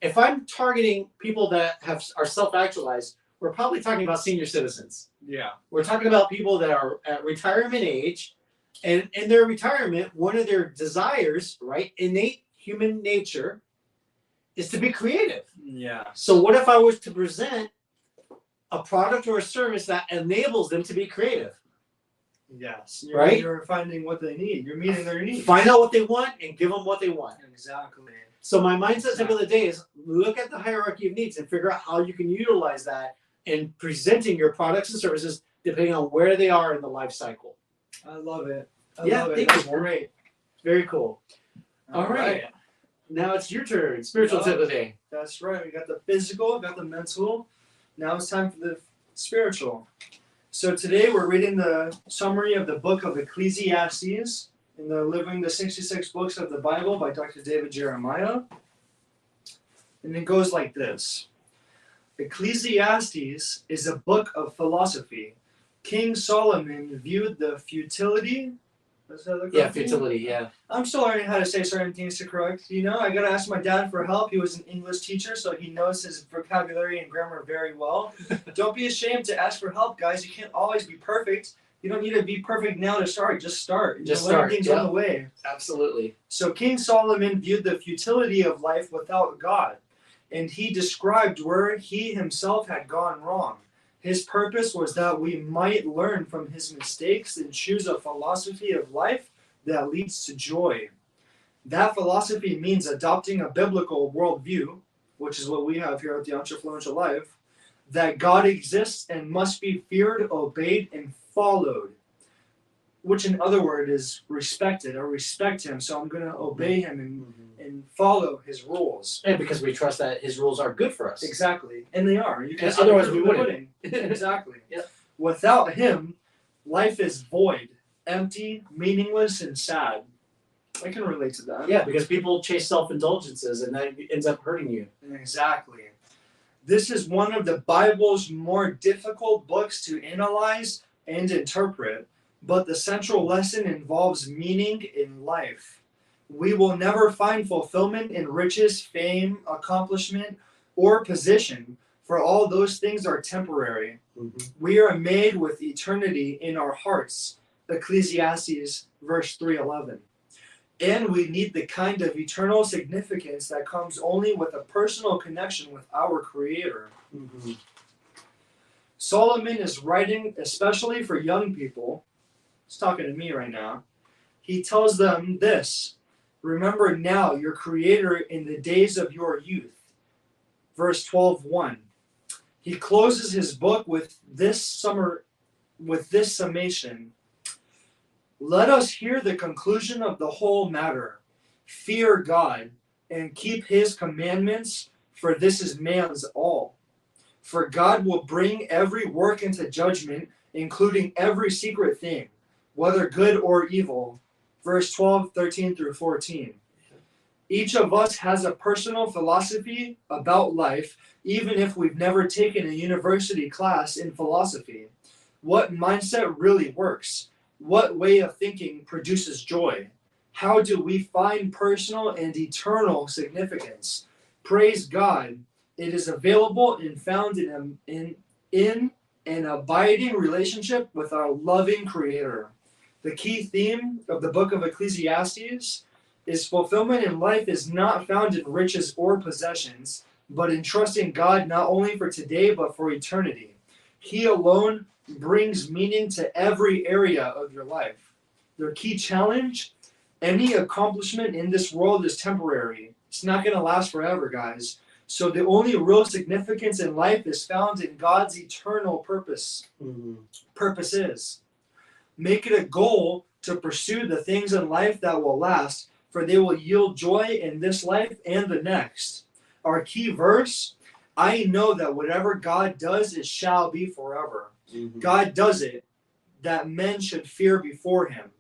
If I'm targeting people that are self-actualized, we're probably talking about senior citizens. Yeah. We're talking about people that are at retirement age, and in their retirement, one of their desires, right, innate human nature, is to be creative. Yeah. So what if I was to present a product or a service that enables them to be creative? Yes. Right? You're finding what they need. You're meeting their needs. Find out what they want and give them what they want. Exactly. So my mindset tip of the day is look at the hierarchy of needs and figure out how you can utilize that in presenting your products and services depending on where they are in the life cycle. I love it. Thank you. That's great. Very cool. All right. Now it's your turn. Spiritual tip of the day. That's right. We got the physical, got the mental. Now it's time for the spiritual. So today we're reading the summary of the book of Ecclesiastes in the Living the 66 Books of the Bible by Dr. David Jeremiah. And it goes like this. Ecclesiastes is a book of philosophy. King Solomon viewed the futility. Futility, yeah. I'm still learning how to say certain things to correct. I gotta ask my dad for help. He was an English teacher, so he knows his vocabulary and grammar very well. Don't be ashamed to ask for help, guys. You can't always be perfect. You don't need to be perfect now to start. Just start. Learn things on the way. Absolutely. So King Solomon viewed the futility of life without God, and he described where he himself had gone wrong. His purpose was that we might learn from his mistakes and choose a philosophy of life that leads to joy. That philosophy means adopting a biblical worldview, which is what we have here at the Entrefluential Life, that God exists and must be feared, obeyed, and followed, which in other words is respected. I respect him, so I'm going to obey him and follow his rules. And because we trust that his rules are good for us. Exactly. And they are. You can otherwise we wouldn't. Exactly. Yep. Without him, life is void, empty, meaningless, and sad. I can relate to that. Yeah, because people chase self-indulgences and that ends up hurting you. Exactly. This is one of the Bible's more difficult books to analyze and interpret, but the central lesson involves meaning in life. We will never find fulfillment in riches, fame, accomplishment, or position, for all those things are temporary. We are made with eternity in our hearts, Ecclesiastes verse 3:11. And we need the kind of eternal significance that comes only with a personal connection with our Creator. Solomon is writing especially for young people. He's talking to me right now. He tells them this: remember now your Creator in the days of your youth. Verse 12:1. He closes his book with this summation. Let us hear the conclusion of the whole matter. Fear God and keep his commandments, for this is man's all. For God will bring every work into judgment, including every secret thing, whether good or evil. Verse 12, 13 through 14. Each of us has a personal philosophy about life, even if we've never taken a university class in philosophy. What mindset really works? What way of thinking produces joy? How do we find personal and eternal significance? Praise God. It is available and found in an abiding relationship with our loving Creator. The key theme of the book of Ecclesiastes is fulfillment in life is not found in riches or possessions, but in trusting God not only for today, but for eternity. He alone brings meaning to every area of your life. Their key challenge: any accomplishment in this world is temporary. It's not going to last forever, guys. So the only real significance in life is found in God's eternal purpose. Purposes. Make it a goal to pursue the things in life that will last, for they will yield joy in this life and the next. Our key verse, I know that whatever God does, it shall be forever. God does it, that men should fear before him.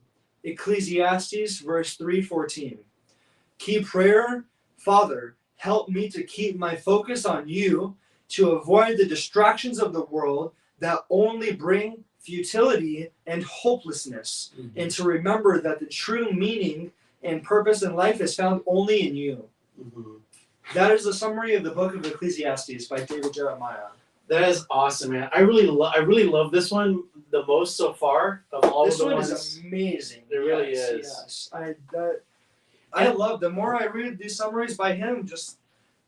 Ecclesiastes verse 3:14. Key prayer, Father, help me to keep my focus on you, to avoid the distractions of the world that only bring futility and hopelessness, and to remember that the true meaning and purpose in life is found only in you. That is the summary of the book of Ecclesiastes by David Jeremiah. That is awesome, man. I really love this one the most so far of all This of the one ones. is amazing. It really is. Yes. I love, the more I read these summaries by him, just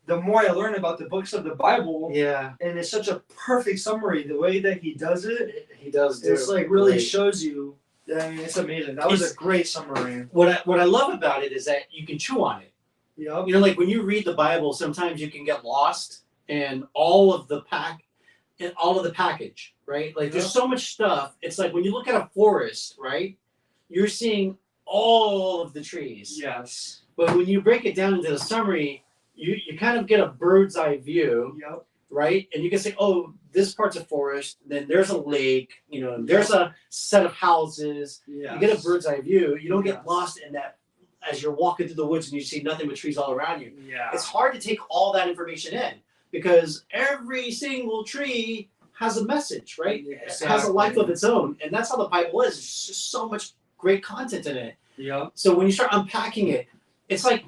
the more I learn about the books of the Bible. Yeah. And it's such a perfect summary. The way that he does it, He does do it's it like really great. shows you. I mean, it's amazing. That was a great summary. What I love about it is that you can chew on it. Yep. You know, like when you read the Bible, sometimes you can get lost in all of the package, right? Like there's so much stuff. It's like when you look at a forest, right? You're seeing all of the trees. Yes. But when you break it down into the summary, you kind of get a bird's eye view. Yep. Right? And you can say, oh, this part's a forest, then there's a lake, you know, there's a set of houses. Yes. You get a bird's eye view. You don't get Yes. lost in that as you're walking through the woods and you see nothing but trees all around you. Yeah. It's hard to take all that information in because every single tree has a message, right? Exactly. It has a life of its own. And that's how the Bible is. It's just so much great content in it. Yep. So when you start unpacking it, it's like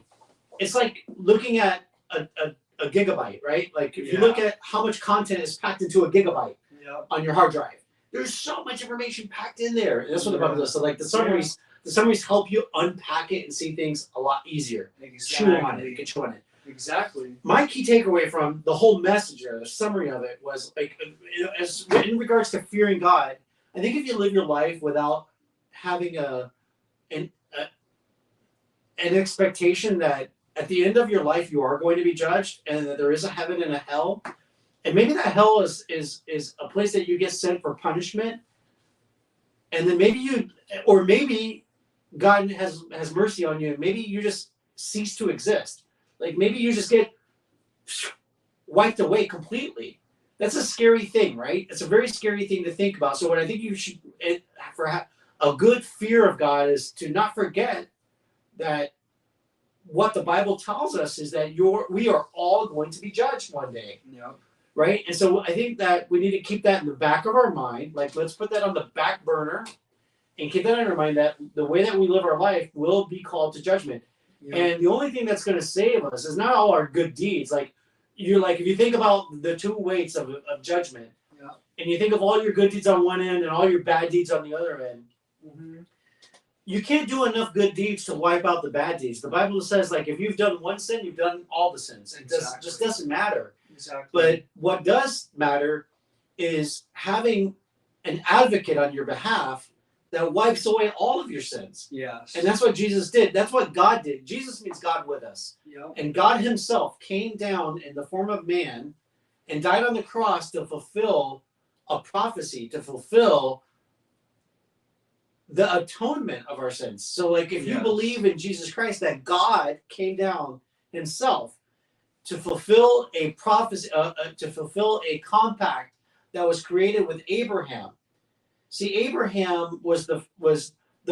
looking at a gigabyte, right? Like if you look at how much content is packed into a gigabyte on your hard drive, there's so much information packed in there. And that's what the Bible does. So like the summaries help you unpack it and see things a lot easier. Exactly. Chew on it. You can chew on it. Exactly. My key takeaway from the whole message there, the summary of it, was like, as in regards to fearing God, I think if you live your life without having an expectation that at the end of your life you are going to be judged and that there is a heaven and a hell, and maybe that hell is a place that you get sent for punishment, and then maybe God has mercy on you, maybe you just cease to exist. Like maybe you just get wiped away completely. That's a scary thing, right? It's a very scary thing to think about. So what I think you should, for a good fear of God, is to not forget that what the Bible tells us is that we are all going to be judged one day. Yep. Right? And so I think that we need to keep that in the back of our mind. Like let's put that on the back burner and keep that in our mind that the way that we live our life will be called to judgment. Yep. And the only thing that's going to save us is not all our good deeds. Like if you think about the two weights of judgment, and you think of all your good deeds on one end and all your bad deeds on the other end, you can't do enough good deeds to wipe out the bad deeds. The Bible says, like, if you've done one sin, you've done all the sins. It just doesn't matter. Exactly. But what does matter is having an advocate on your behalf that wipes away all of your sins. Yes. And that's what Jesus did. That's what God did. Jesus means God with us. Yep. And God himself came down in the form of man and died on the cross to fulfill a prophecy, to fulfill the atonement of our sins. So like if you believe in Jesus Christ, that God came down himself to fulfill a prophecy, to fulfill a compact that was created with Abraham. See, Abraham was the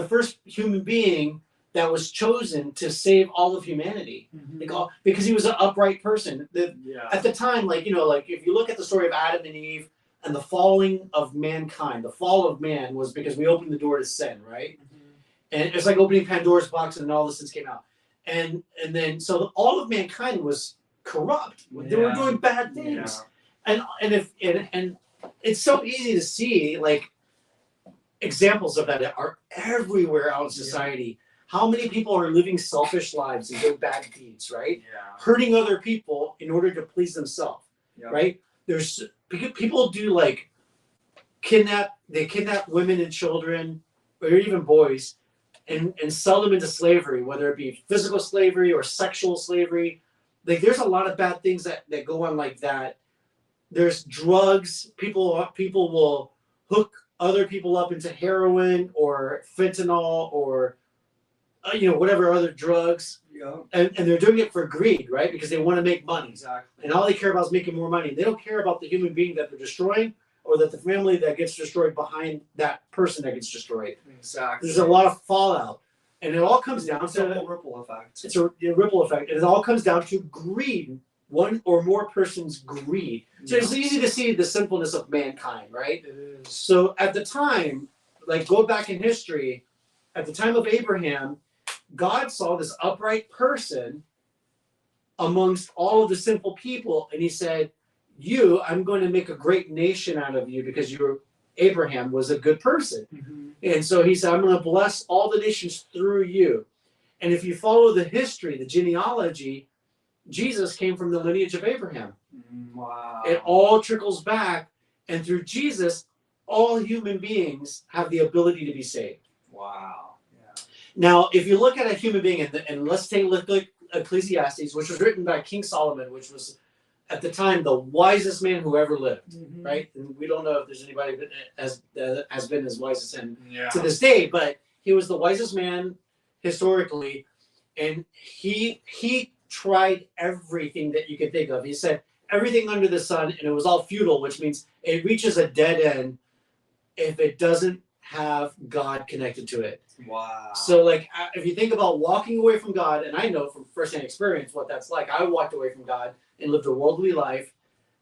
first human being that was chosen to save all of humanity, because he was an upright person. At the time, like if you look at the story of Adam and Eve and the falling of mankind, the fall of man was because we opened the door to sin, right? And it's like opening Pandora's box, and all the sins came out, and then so all of mankind was corrupt. They were doing bad things, and it's so easy to see like examples of that are everywhere out in society. How many people are living selfish lives and doing bad deeds, right? Hurting other people in order to please themselves, right? There's people do like kidnap women and children, or even boys, and sell them into slavery, whether it be physical slavery or sexual slavery. Like there's a lot of bad things that go on like that. There's drugs. People will hook other people up into heroin or fentanyl or whatever other drugs. Yeah. And they're doing it for greed, right? Because they want to make money. Exactly. And all they care about is making more money. They don't care about the human being that they're destroying or that the family that gets destroyed behind that person that gets destroyed. Exactly. There's a lot of fallout. And it all comes down to a ripple effect. It's a ripple effect. And it all comes down to greed. One or more person's greed. So it's easy to see the sinfulness of mankind, right? It is. So at the time, like go back in history, at the time of Abraham, God saw this upright person amongst all of the sinful people, and he said, I'm going to make a great nation out of you because Abraham was a good person. Mm-hmm. And so he said, I'm going to bless all the nations through you. And if you follow the history, the genealogy, Jesus came from the lineage of Abraham. Wow. It all trickles back, and through Jesus, all human beings have the ability to be saved. Wow. Yeah. Now, if you look at a human being, and let's take a look at Ecclesiastes, which was written by King Solomon, which was at the time the wisest man who ever lived, right? And we don't know if there's anybody that has been as wise as him to this day, but he was the wisest man historically, and he tried everything that you could think of. He said everything under the sun, and it was all futile, which means it reaches a dead end if it doesn't have God connected to it. Wow. So like if you think about walking away from God, and I know from firsthand experience what that's like. I walked away from God and lived a worldly life,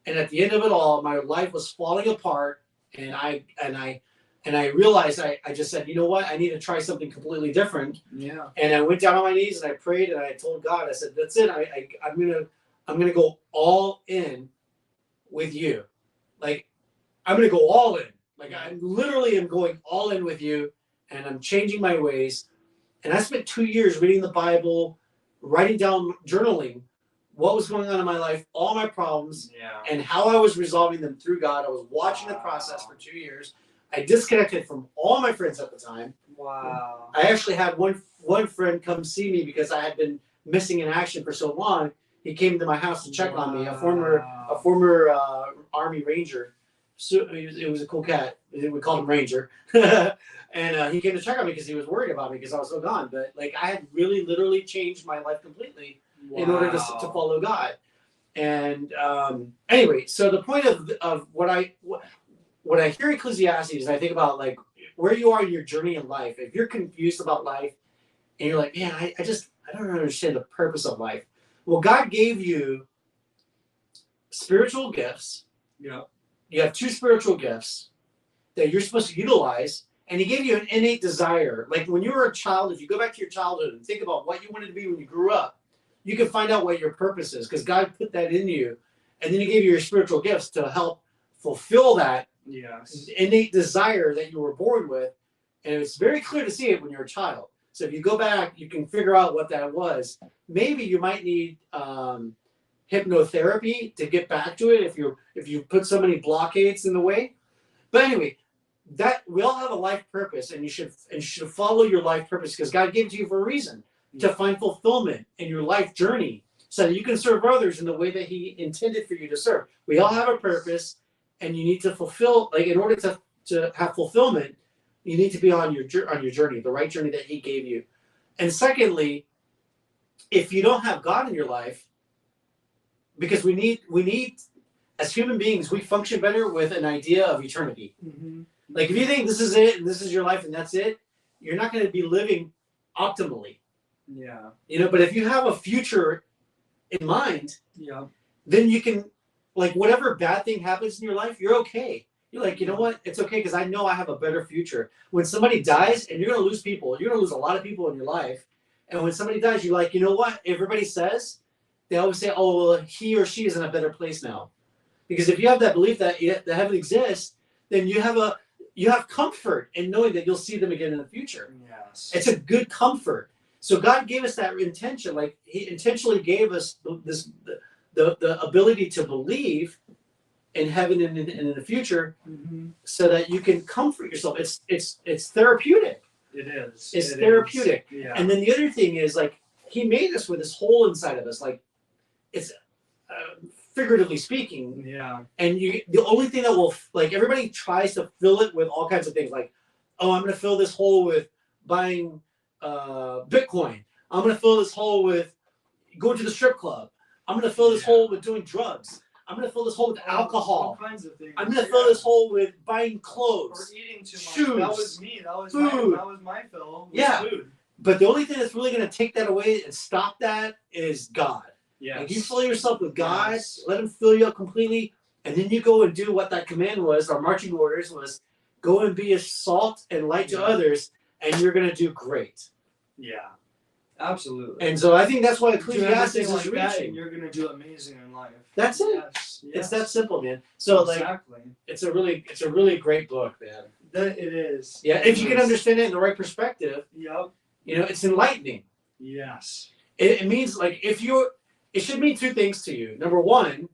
and at the end of it all, my life was falling apart, and I realized I just said, you know what, I need to try something completely different. Yeah. And I went down on my knees and I prayed and I told God, I said, that's it. I'm gonna go all in with you. Like I'm gonna go all in. Like I literally am going all in with you, and I'm changing my ways. And I spent 2 years reading the Bible, writing down, journaling what was going on in my life, all my problems, and how I was resolving them through God. I was watching the process for 2 years. I disconnected from all my friends at the time. Wow. I actually had one friend come see me because I had been missing in action for so long. He came to my house to check on me, a former Army Ranger. So it was a cool cat. We called him Ranger. And he came to check on me because he was worried about me because I was so gone. But like I had really literally changed my life completely in order to follow God. And anyway, so the point of what I hear Ecclesiastes, and I think about like where you are in your journey in life. If you're confused about life and you're like, man, I don't understand the purpose of life. Well, God gave you spiritual gifts. Yeah. You have 2 spiritual gifts that you're supposed to utilize, and he gave you an innate desire. Like when you were a child, if you go back to your childhood and think about what you wanted to be when you grew up, you can find out what your purpose is because God put that in you. And then he gave you your spiritual gifts to help fulfill that innate desire that you were born with. And it's very clear to see it when you're a child. So if you go back, you can figure out what that was. Maybe you might need hypnotherapy to get back to it if you put so many blockades in the way. But anyway, that we all have a life purpose, and you should follow your life purpose because God gave it to you for a reason, to find fulfillment in your life journey so that you can serve others in the way that he intended for you to serve. We all have a purpose, and you need to fulfill, like in order to have fulfillment, you need to be on your journey, the right journey that he gave you. And secondly, if you don't have God in your life, because we need as human beings, we function better with an idea of eternity. Mm-hmm. Like if you think this is it and this is your life and that's it, you're not going to be living optimally. Yeah. But if you have a future in mind, then you can, like whatever bad thing happens in your life, you're okay. You're like, you know what? It's okay because I know I have a better future. When somebody dies, and you're going to lose people, you're going to lose a lot of people in your life. And when somebody dies, you're like, you know what? Everybody says, they always say, oh, well, he or she is in a better place now. Because if you have that belief that heaven exists, then you have comfort in knowing that you'll see them again in the future. Yes. It's a good comfort. So God gave us that intention. Like he intentionally gave us the ability to believe in heaven and in the future, so that you can comfort yourself. It's therapeutic. It is. It's therapeutic. Yeah. And then the other thing is like he made us with this hole inside of us. Like it's figuratively speaking. Yeah. And the only thing that will, like, everybody tries to fill it with all kinds of things, like, oh, I'm going to fill this hole with buying Bitcoin. I'm going to fill this hole with going to the strip club. I'm going to fill this hole with doing drugs. I'm going to fill this hole with alcohol. All kinds of things. I'm going to fill this hole with buying clothes. Or eating too much. Shoes. That was me. That was food. that was my fill. Food. But the only thing that's really going to take that away and stop that is God. Yeah. Like, you fill yourself with God, let him fill you up completely, and then you go and do what that command was, our marching orders was, go and be a salt and light to others, and you're going to do great. Yeah. Absolutely. And so I think that's why Ecclesiastes is like that, reaching. and you're going to do amazing in life. That's it. Yes. It's that simple, man. So exactly. It's a really great book, man. It is. Yeah, if you can understand it in the right perspective. Yep. It's enlightening. Yes. It means, like, it should mean two things to you. Number one,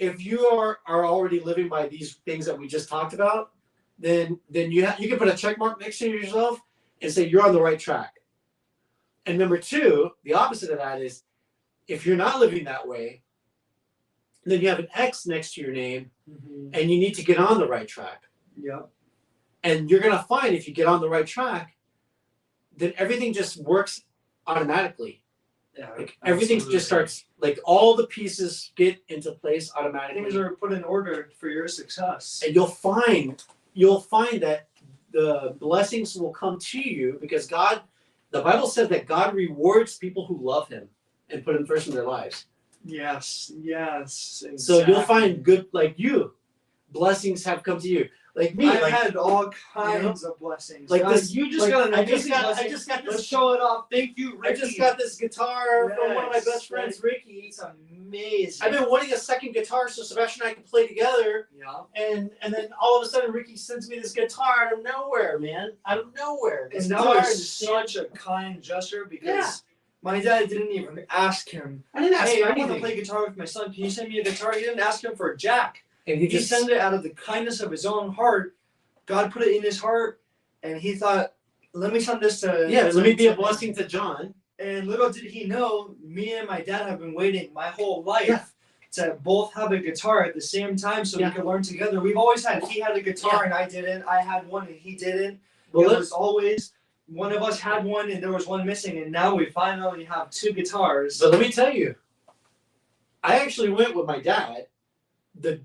if you are already living by these things that we just talked about, then you can put a check mark next to yourself and say you're on the right track. And number two, the opposite of that is, if you're not living that way, then you have an X next to your name, and you need to get on the right track. Yep. And you're going to find, if you get on the right track, then everything just works automatically. Yeah, like, everything just starts, like, all the pieces get into place automatically. Things are put in order for your success. And you'll find that the blessings will come to you, because the Bible says that God rewards people who love him and put him first in their lives. Yes, exactly. So you'll find good, like you, blessings have come to you. Like me, I've had all kinds of blessings. Like God, this, you just got an amazing blessing. I just got this. Let's show it off. Thank you, Ricky. I just got this guitar from one of my best friends, Ricky. It's amazing. I've been wanting a second guitar so Sebastian and I can play together. Yeah. And then all of a sudden Ricky sends me this guitar out of nowhere, man. Out of nowhere. And that was such a kind gesture, because my dad didn't even ask him. I didn't ask him I anything. want to play guitar with my son. Can you send me a guitar? He didn't ask him for a jack. And He sent it out of the kindness of his own heart. God put it in his heart, and he thought, let me send this to... let me be a blessing to John. And little did he know, me and my dad have been waiting my whole life to both have a guitar at the same time so we could learn together. We've always had, he had a guitar and I didn't. I had one and he didn't. Well, it was always, one of us had one and there was one missing, and now we finally have two guitars. But let me tell you, I actually went with my dad the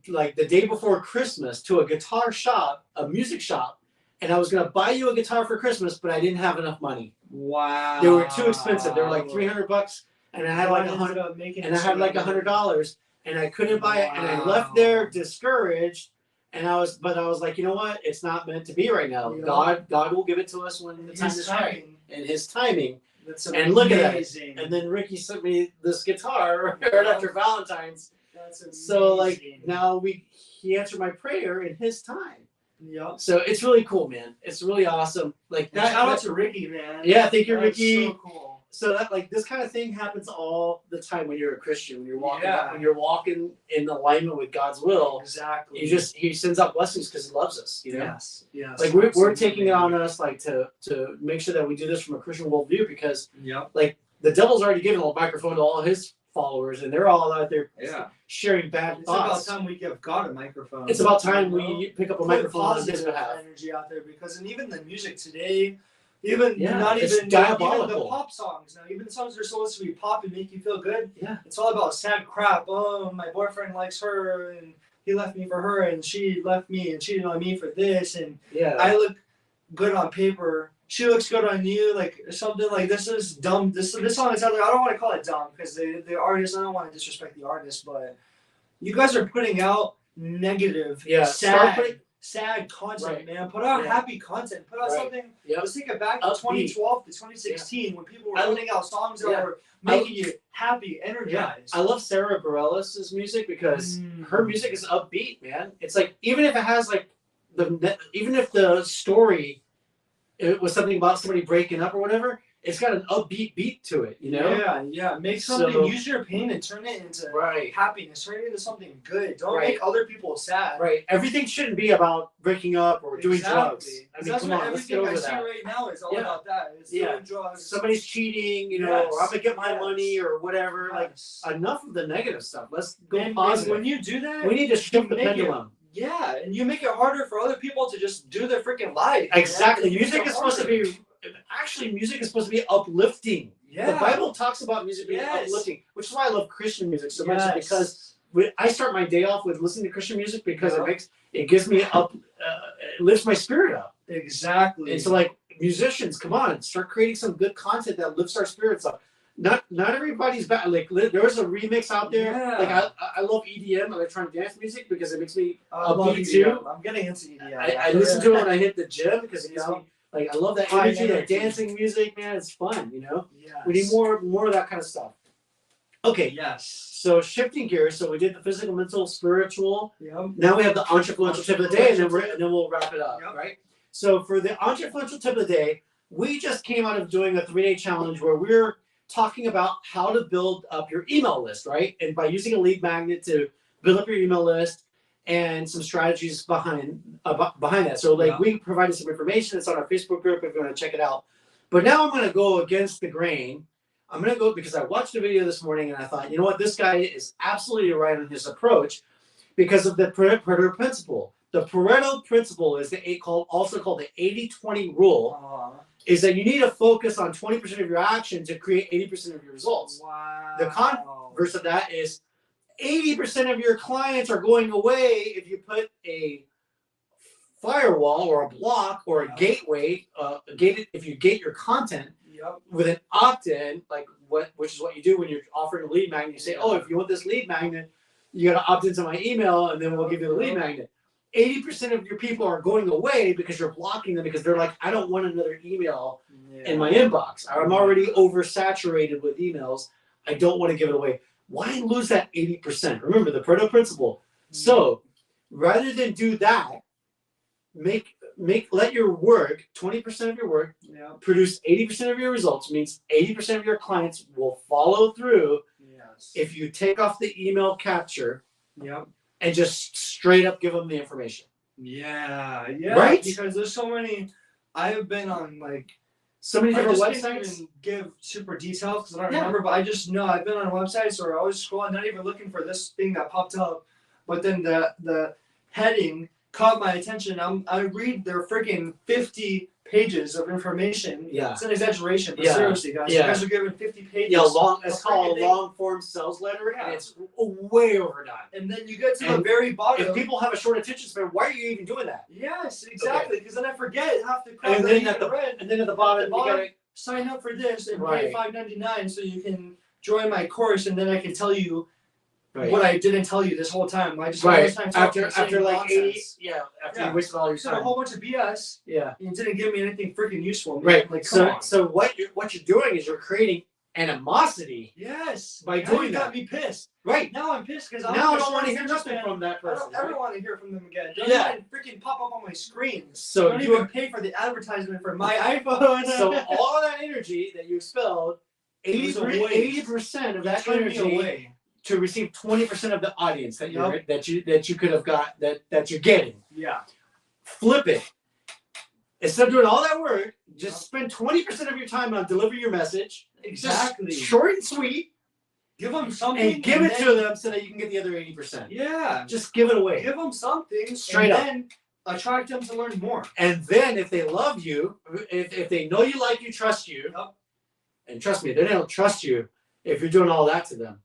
day before Christmas to a guitar shop, a music shop, and I was gonna buy you a guitar for Christmas, but I didn't have enough money. Wow. They were too expensive. They were like $300, and I had like $100, and I couldn't buy it, and I left there discouraged. And I was like, you know what? It's not meant to be right now. God will give it to us when the time is right, and His timing. That's and look at it. And then Ricky sent me this guitar right after Valentine's. That's amazing. So like now he answered my prayer in His time. Yep. So it's really cool, man. It's really awesome. Like that. Shout out to Ricky, man. Yeah, thank you, Ricky. So cool. So that, like, this kind of thing happens all the time when you're a Christian, when you're walking in alignment with God's will. Exactly. He sends out blessings because He loves us. You know. Yes. Yes. Like we're taking it on us, like to make sure that we do this from a Christian worldview, because like the devil's already given a microphone to all his followers, and they're all out there sharing bad thoughts. It's about time we give God a microphone. It's about time we pick up a microphone on His behalf. Energy out there, because and the music today, even diabolical. Even the pop songs now, even the songs that are supposed to be pop and make you feel good. Yeah. It's all about sad crap. Oh, my boyfriend likes her, and he left me for her, and she left me and cheated on me for this, and I look good on paper. She looks good on you, like something like this is dumb. This song is out there. I don't want to call it dumb because the artist. I don't want to disrespect the artist, but you guys are putting out negative, sad content, man. Put out happy content. Put out something. Let's take it back to 2012 to 2016 when people were putting out songs that were making you happy, energized. I love Sarah Bareilles' music because her music is upbeat, man. It's like even if it has like even if the story it was something about somebody breaking up or whatever, it's got an upbeat beat to it, you know? Yeah. Make something, use your pain and turn it into happiness. Turn it into something good. Don't make other people sad. Right. Everything shouldn't be about breaking up or doing drugs. I mean, come on, let's get over that. Everything I see right now is all about that. It's doing drugs. Somebody's cheating, you know, or I'm gonna get my money or whatever. Like, enough of the negative stuff. Let's go positive. And when you do that, we need to shift the pendulum. And you make it harder for other people to just do their freaking life. Exactly. Music is supposed to be. Actually, music is supposed to be uplifting. The Bible talks about music being uplifting, which is why I love Christian music so much. Because I start my day off with listening to Christian music because it gives me up, it lifts my spirit up. Exactly. And so, like, musicians, come on, start creating some good content that lifts our spirits up. Not everybody's bad. Like, there was a remix out there. Like, I love EDM, electronic dance music, because it makes me upbeat too. I'm getting into EDM. I listen to it when I hit the gym because it gives me. Like, I love that energy, that dancing music, man. It's fun, you know? We need more of that kind of stuff. Okay. So shifting gears. So we did the physical, mental, spiritual. Now we have the entrefluential tip of the day, and then we'll wrap it up, right? So for the entrefluential tip of the day, we just came out of doing a 3-day challenge where we're talking about how to build up your email list, right? And by using a lead magnet to build up your email list, and some strategies behind that. So, like, we provided some information. It's on our Facebook group if you want to check it out. But now I'm going to go against the grain. I'm going to go because I watched a video this morning and I thought, you know what, this guy is absolutely right on his approach because of the Pareto principle. The Pareto principle is also called the 80-20 rule. Is that you need to focus on 20% of your action to create 80% of your results. The converse of that is 80% of your clients are going away if you put a firewall or a block or a gateway, if you gate your content with an opt-in, which is what you do when you're offering a lead magnet. You say, oh, if you want this lead magnet, you got to opt into my email and then we'll give you the lead magnet. 80% of your people are going away because you're blocking them because they're like, I don't want another email in my inbox. I'm already oversaturated with emails. I don't want to give it away. Why lose that 80%? Remember the Pareto principle. So rather than do that, let your work, 20% of your work, produce 80% of your results, means 80% of your clients will follow through if you take off the email capture and just straight up give them the information. Right? Because there's so many, I have been on so many different websites. I can't even give super details because I don't remember, but I just know I've been on websites where I was scrolling, not even looking for this thing that popped up, but then the heading caught my attention. I read their freaking 50 pages of information. It's an exaggeration, but seriously, guys, you guys are given 50 pages. It's called a long form sales letter, and it's way overdone. And then you get to the very bottom. If people have a short attention span, why are you even doing that? Yes, exactly. Because then I forget half the crap. And then at the bottom, you gotta sign up for this and pay $5.99 so you can join my course, and then I can tell you what I didn't tell you this whole time. I just time after like 80, after you wasted all your said time. a whole bunch of BS. You didn't give me anything freaking useful. Man. Right. Like, so what you're doing is you're creating animosity. By doing that. Got me pissed. Right. Now I'm pissed because I don't want to hear nothing from that person. I don't ever want to hear from them again. Don't even freaking pop up on my screen. So don't even pay for the advertisement for my iPhone. So all of that energy that you expelled, 80% of that energy to receive 20% of the audience that you could have got that you're getting. Flip it. Instead of doing all that work, just spend 20% of your time on delivering your message. Exactly. Just short and sweet. Give them something. And give it to them so that you can get the other 80%. Just give it away. Give them something. Straight up. Then attract them to learn more. And then if they love you, if they know you, like you, trust you, and trust me, they don't trust you if you're doing all that to them.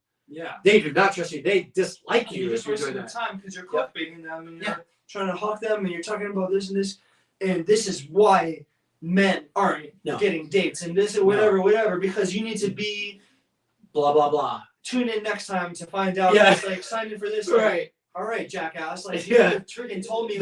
They do not trust you. They dislike you if you're doing that. Time because you're clickbaiting them and you're trying to hawk them and you're talking about this and this, and this is why men aren't getting dates and this and whatever because you need to be blah blah blah. Tune in next time to find out. It's sign in for this. All right, jackass. You freaking told me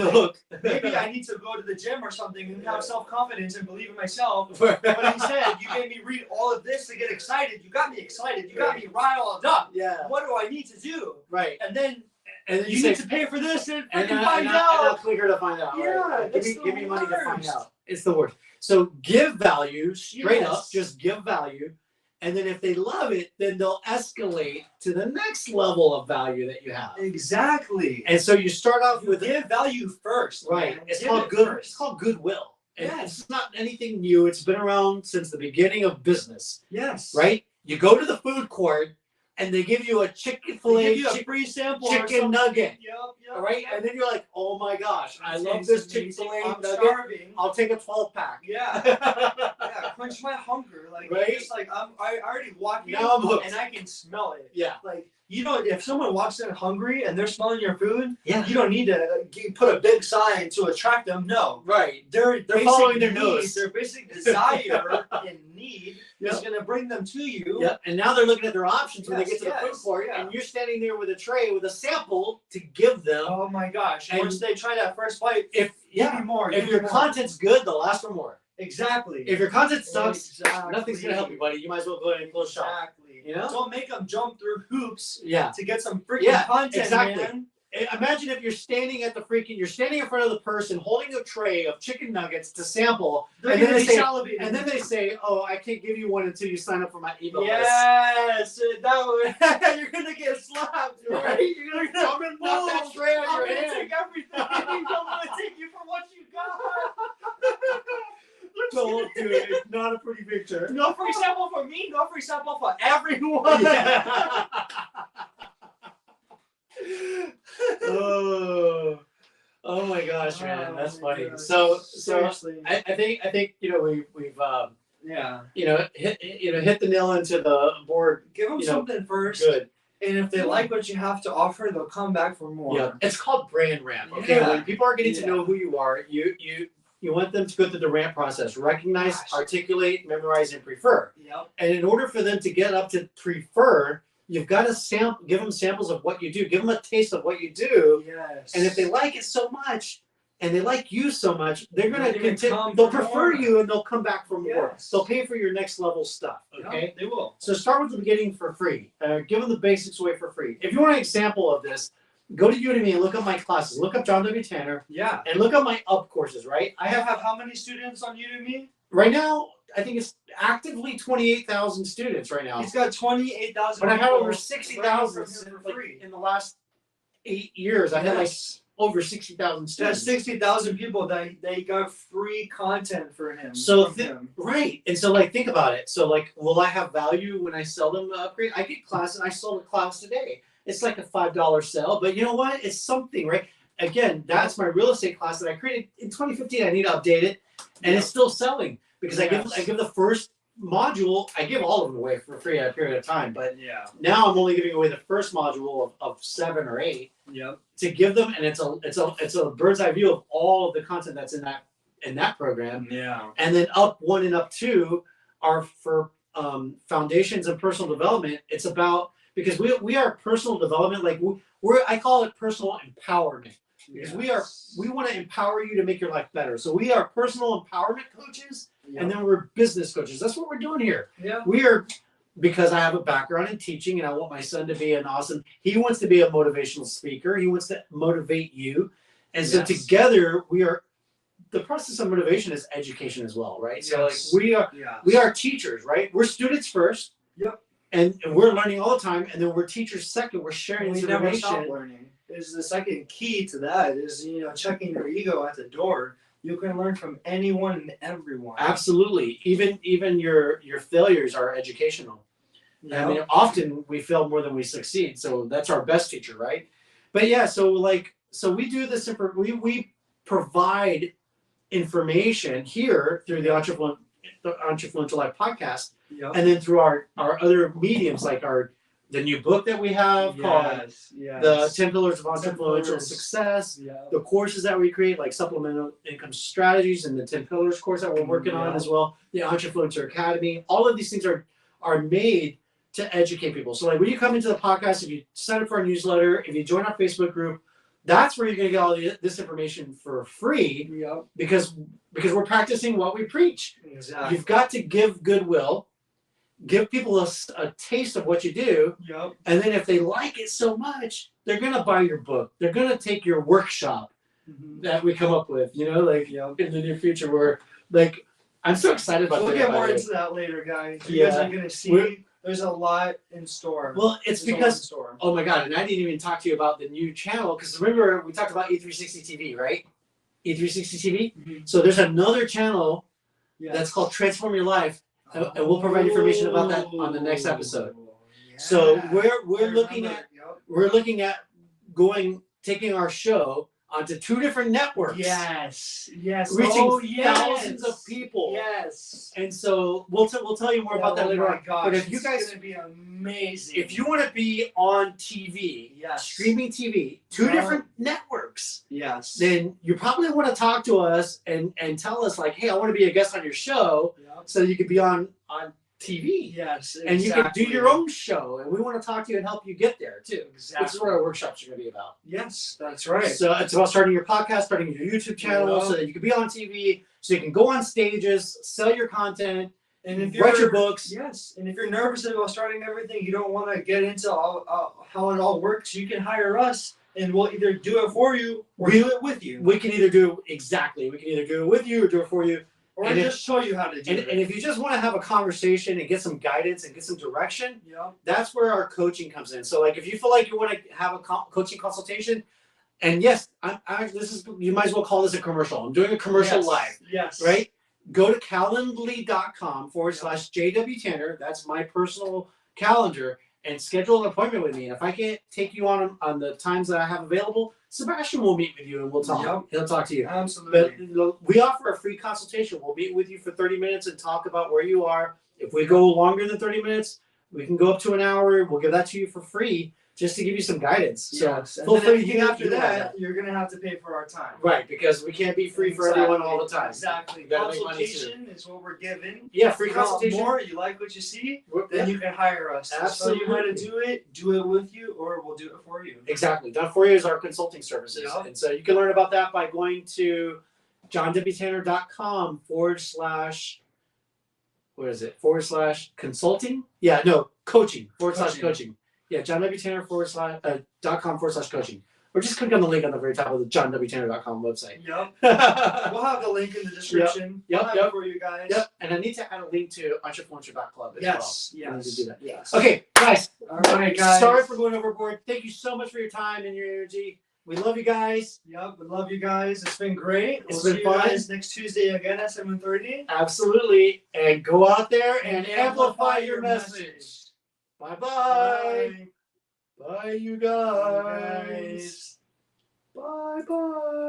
maybe I need to go to the gym or something and have self-confidence and believe in myself. But instead, you made me read all of this to get excited. You got me excited. You got me riled up. What do I need to do? And then and then you say, need to pay for this and and freaking then, find and I'll out. click her to find out. Yeah, right? that's Give me the money to find worst. out. It's the worst. So give value straight up. Yes. Just give value. And then if they love it, then they'll escalate to the next level of value that you have. Exactly. And so you start off You with give value first. right. Man. It's Give called it good. first. It's called goodwill. And Yes. it's not anything new. It's been around since the beginning of business. Yes. Right? You go to the food court and they give you a Chick-fil-A They give you a free sample or chicken something. nugget. Yep. All right? And then you're like, oh my gosh, I It love tastes this amazing. Chick-fil-A I'm nugget. starving. I'll take a 12-pack. Yeah. Yeah. Quench my hunger. Like, Right? It's like I already walk in Now I'm hooked. and I can smell it. Yeah. Like, you know, if someone walks in hungry and they're smelling your food, Yeah. you don't need to put a big sign to attract them. No. Right. They're following their need, nose. Their basic desire and need Yep. is going to bring them to you. Yep. And now they're looking at their options when they Yes, get to the food yes, court, yeah. and you're standing there with a tray with a sample to give them. Oh my gosh! And once they try that first bite, If give me more. if give your me more. content's good, they'll ask for more. Exactly. If your content sucks, Exactly. nothing's gonna help you, buddy. You might as well go ahead and close shop. Exactly. You know? Don't make them jump through hoops Yeah. to get some freaking Yeah, content, exactly. man. Imagine if you're standing in front of the person holding a tray of chicken nuggets to sample, They're and then gonna they be say, salivating. and then they say, "Oh, I can't give you one until you sign up for my email list." yes, that would, you're gonna get slapped, right? Right? You're gonna come and knock that tray out I'm your gonna hand. take everything. I'm gonna take you for what you got. Don't do it. It's not a pretty picture. No free sample for me. No free sample for everyone. Yeah. oh my gosh, man, that's funny. gosh. So Seriously. I think we've Yeah. hit the nail into the board. Give them You know, something first. Good. And if they like what you have to offer, they'll come back for more. Yeah, it's called brand ramp. Okay, Yeah. when people are getting to Yeah. know who you are, you want them to go through the ramp process: recognize, Gosh. articulate, memorize, and prefer. Yep. And in order for them to get up to prefer, you've got to give them samples of what you do, give them a taste of what you do. Yes. And if they like it so much, and they like you so much, they're going They're to gonna continue. come They'll for prefer more. you, and they'll come back for more. Yes. They'll pay for your next level stuff. Okay. Yep, they will. So start with the beginning for free. Give them the basics away for free. If you want an example of this, go to Udemy and look up my classes. Look up John W. Tanner Yeah. and look up my up courses. Right. I have how many students on Udemy? Right now, I think it's actively 28,000 students right now. He's got 28,000. But I've had over people 60,000 learning from him for like, free. in the last 8 years. I had like Yes. over 60,000 That's students. 60,000 people that they got free content for him. So from him. Right. And so like think about it. So like will I have value when I sell them the upgrade? I get classes. I sold a class today. It's like a $5 sale, but you know what? It's something, right? Again, that's my real estate class that I created in 2015. I need to update it, and it's still selling because I give the first module. I give all of them away for free at a period of time, but Yeah. now I'm only giving away the first module of 7 or 8 Yep. to give them, and it's a bird's eye view of all of the content that's in that program. Yeah. And then up 1 and up 2 are for foundations and personal development. It's about because we are personal development, like I call it personal empowerment. Because we want to empower you to make your life better. So we are personal empowerment coaches, and then we're business coaches. That's what we're doing here. Yeah. We are, because I have a background in teaching, and I want my son to be he wants to be a motivational speaker. He wants to motivate you. And so together the process of motivation is education as well, right? So like we are teachers, right? We're students first. Yep. And we're learning all the time, and then we're teachers second. We're sharing We this never information. stop learning. Is the second key to that is checking your ego at the door. You can learn from anyone and everyone. Absolutely. Even your failures are educational. I mean, often we fail more than we succeed. So that's our best teacher, right? But yeah, so we do this. We provide information here through the Entrefluential Life podcast, and then through our other mediums like the new book that we have called The 10 Pillars of Entrefluential Success, the courses that we create like Supplemental Income Strategies and the 10 Pillars course that we're working on as well, the Entrefluencer Academy. All of these things are made to educate people. So like when you come into the podcast, if you sign up for our newsletter, if you join our Facebook group, that's where you're going to get all this information for free because we're practicing what we preach. Exactly. You've got to give goodwill. give people a taste of what you do. Yep. And then if they like it so much, they're going to buy your book. They're going to take your workshop that we come up with, you know, like in the near future where like, I'm so excited about that. We'll get more into that later, guys. You guys are going to see there's a lot in store. Well, it's because, oh my God, and I didn't even talk to you about the new channel because remember we talked about E360 TV, right? E360 TV. Mm-hmm. So there's another channel that's called Transform Your Life. And we'll provide information about that on the next episode. Yeah. So we're looking at taking our show onto 2 different networks. Yes. Reaching thousands of people. Yes. And so we'll tell you more about that later on. Gosh, but if you guys, it's gonna be amazing. If you want to be on TV, streaming TV, 2 different networks, then you probably want to talk to us and tell us like, hey, I want to be a guest on your show, so you could be on TV. Yes, exactly. And you can do your own show, and we want to talk to you and help you get there too. Exactly. Which is what our workshops are going to be about. Yes, that's right. So it's about starting your podcast, starting your YouTube channel, so that you can be on TV, so you can go on stages, sell your content, and if write your books. Yes, and if you're nervous about starting everything, you don't want to get into how it all works, you can hire us. And we'll either do it for you or do it with you. We can either do We can either do it with you or do it for you. Or just show you how to do it. And if you just want to have a conversation and get some guidance and get some direction, that's where our coaching comes in. So, like, if you feel like you want to have a coaching consultation, and yes, you might as well call this a commercial. I'm doing a commercial live. Yes. Right? Go to calendly.com/JW Tanner. That's my personal calendar. And schedule an appointment with me. And if I can't take you on the times that I have available, Sebastian will meet with you and we'll talk. He'll talk to you. Absolutely. But we offer a free consultation. We'll meet with you for 30 minutes and talk about where you are. If we go longer than 30 minutes, we can go up to an hour. We'll give that to you for free just to give you some guidance. Yes. So and then anything after that, you're going to have to pay for our time. Right, because we can't be free for everyone all the time. Exactly. Consultation is what we're giving. Yeah, free consultation. More, you like what you see, then you can hire us. Absolutely. So you want to do it with you, or we'll do it for you. Exactly. Done for you is our consulting services. Yep. And so you can learn about that by going to johnwtanner.com / consulting? Yeah, no, coaching / coaching. Yeah, johnwtanner.com / coaching. Or just click on the link on the very top of the johnwtanner.com website. Yep. We'll have the link in the description. Yep. For you guys. Yep. And I need to add a link to entrefluential.club as well. Yes. I need to do that. Yes. Okay, guys. All right, guys. Sorry for going overboard. Thank you so much for your time and your energy. We love you guys. Yep, we love you guys. It's been great. It's we'll been see fun. You guys next Tuesday again at 7:30. Absolutely. And go out there and amplify your message. Bye-bye. Bye, you guys. Bye-bye.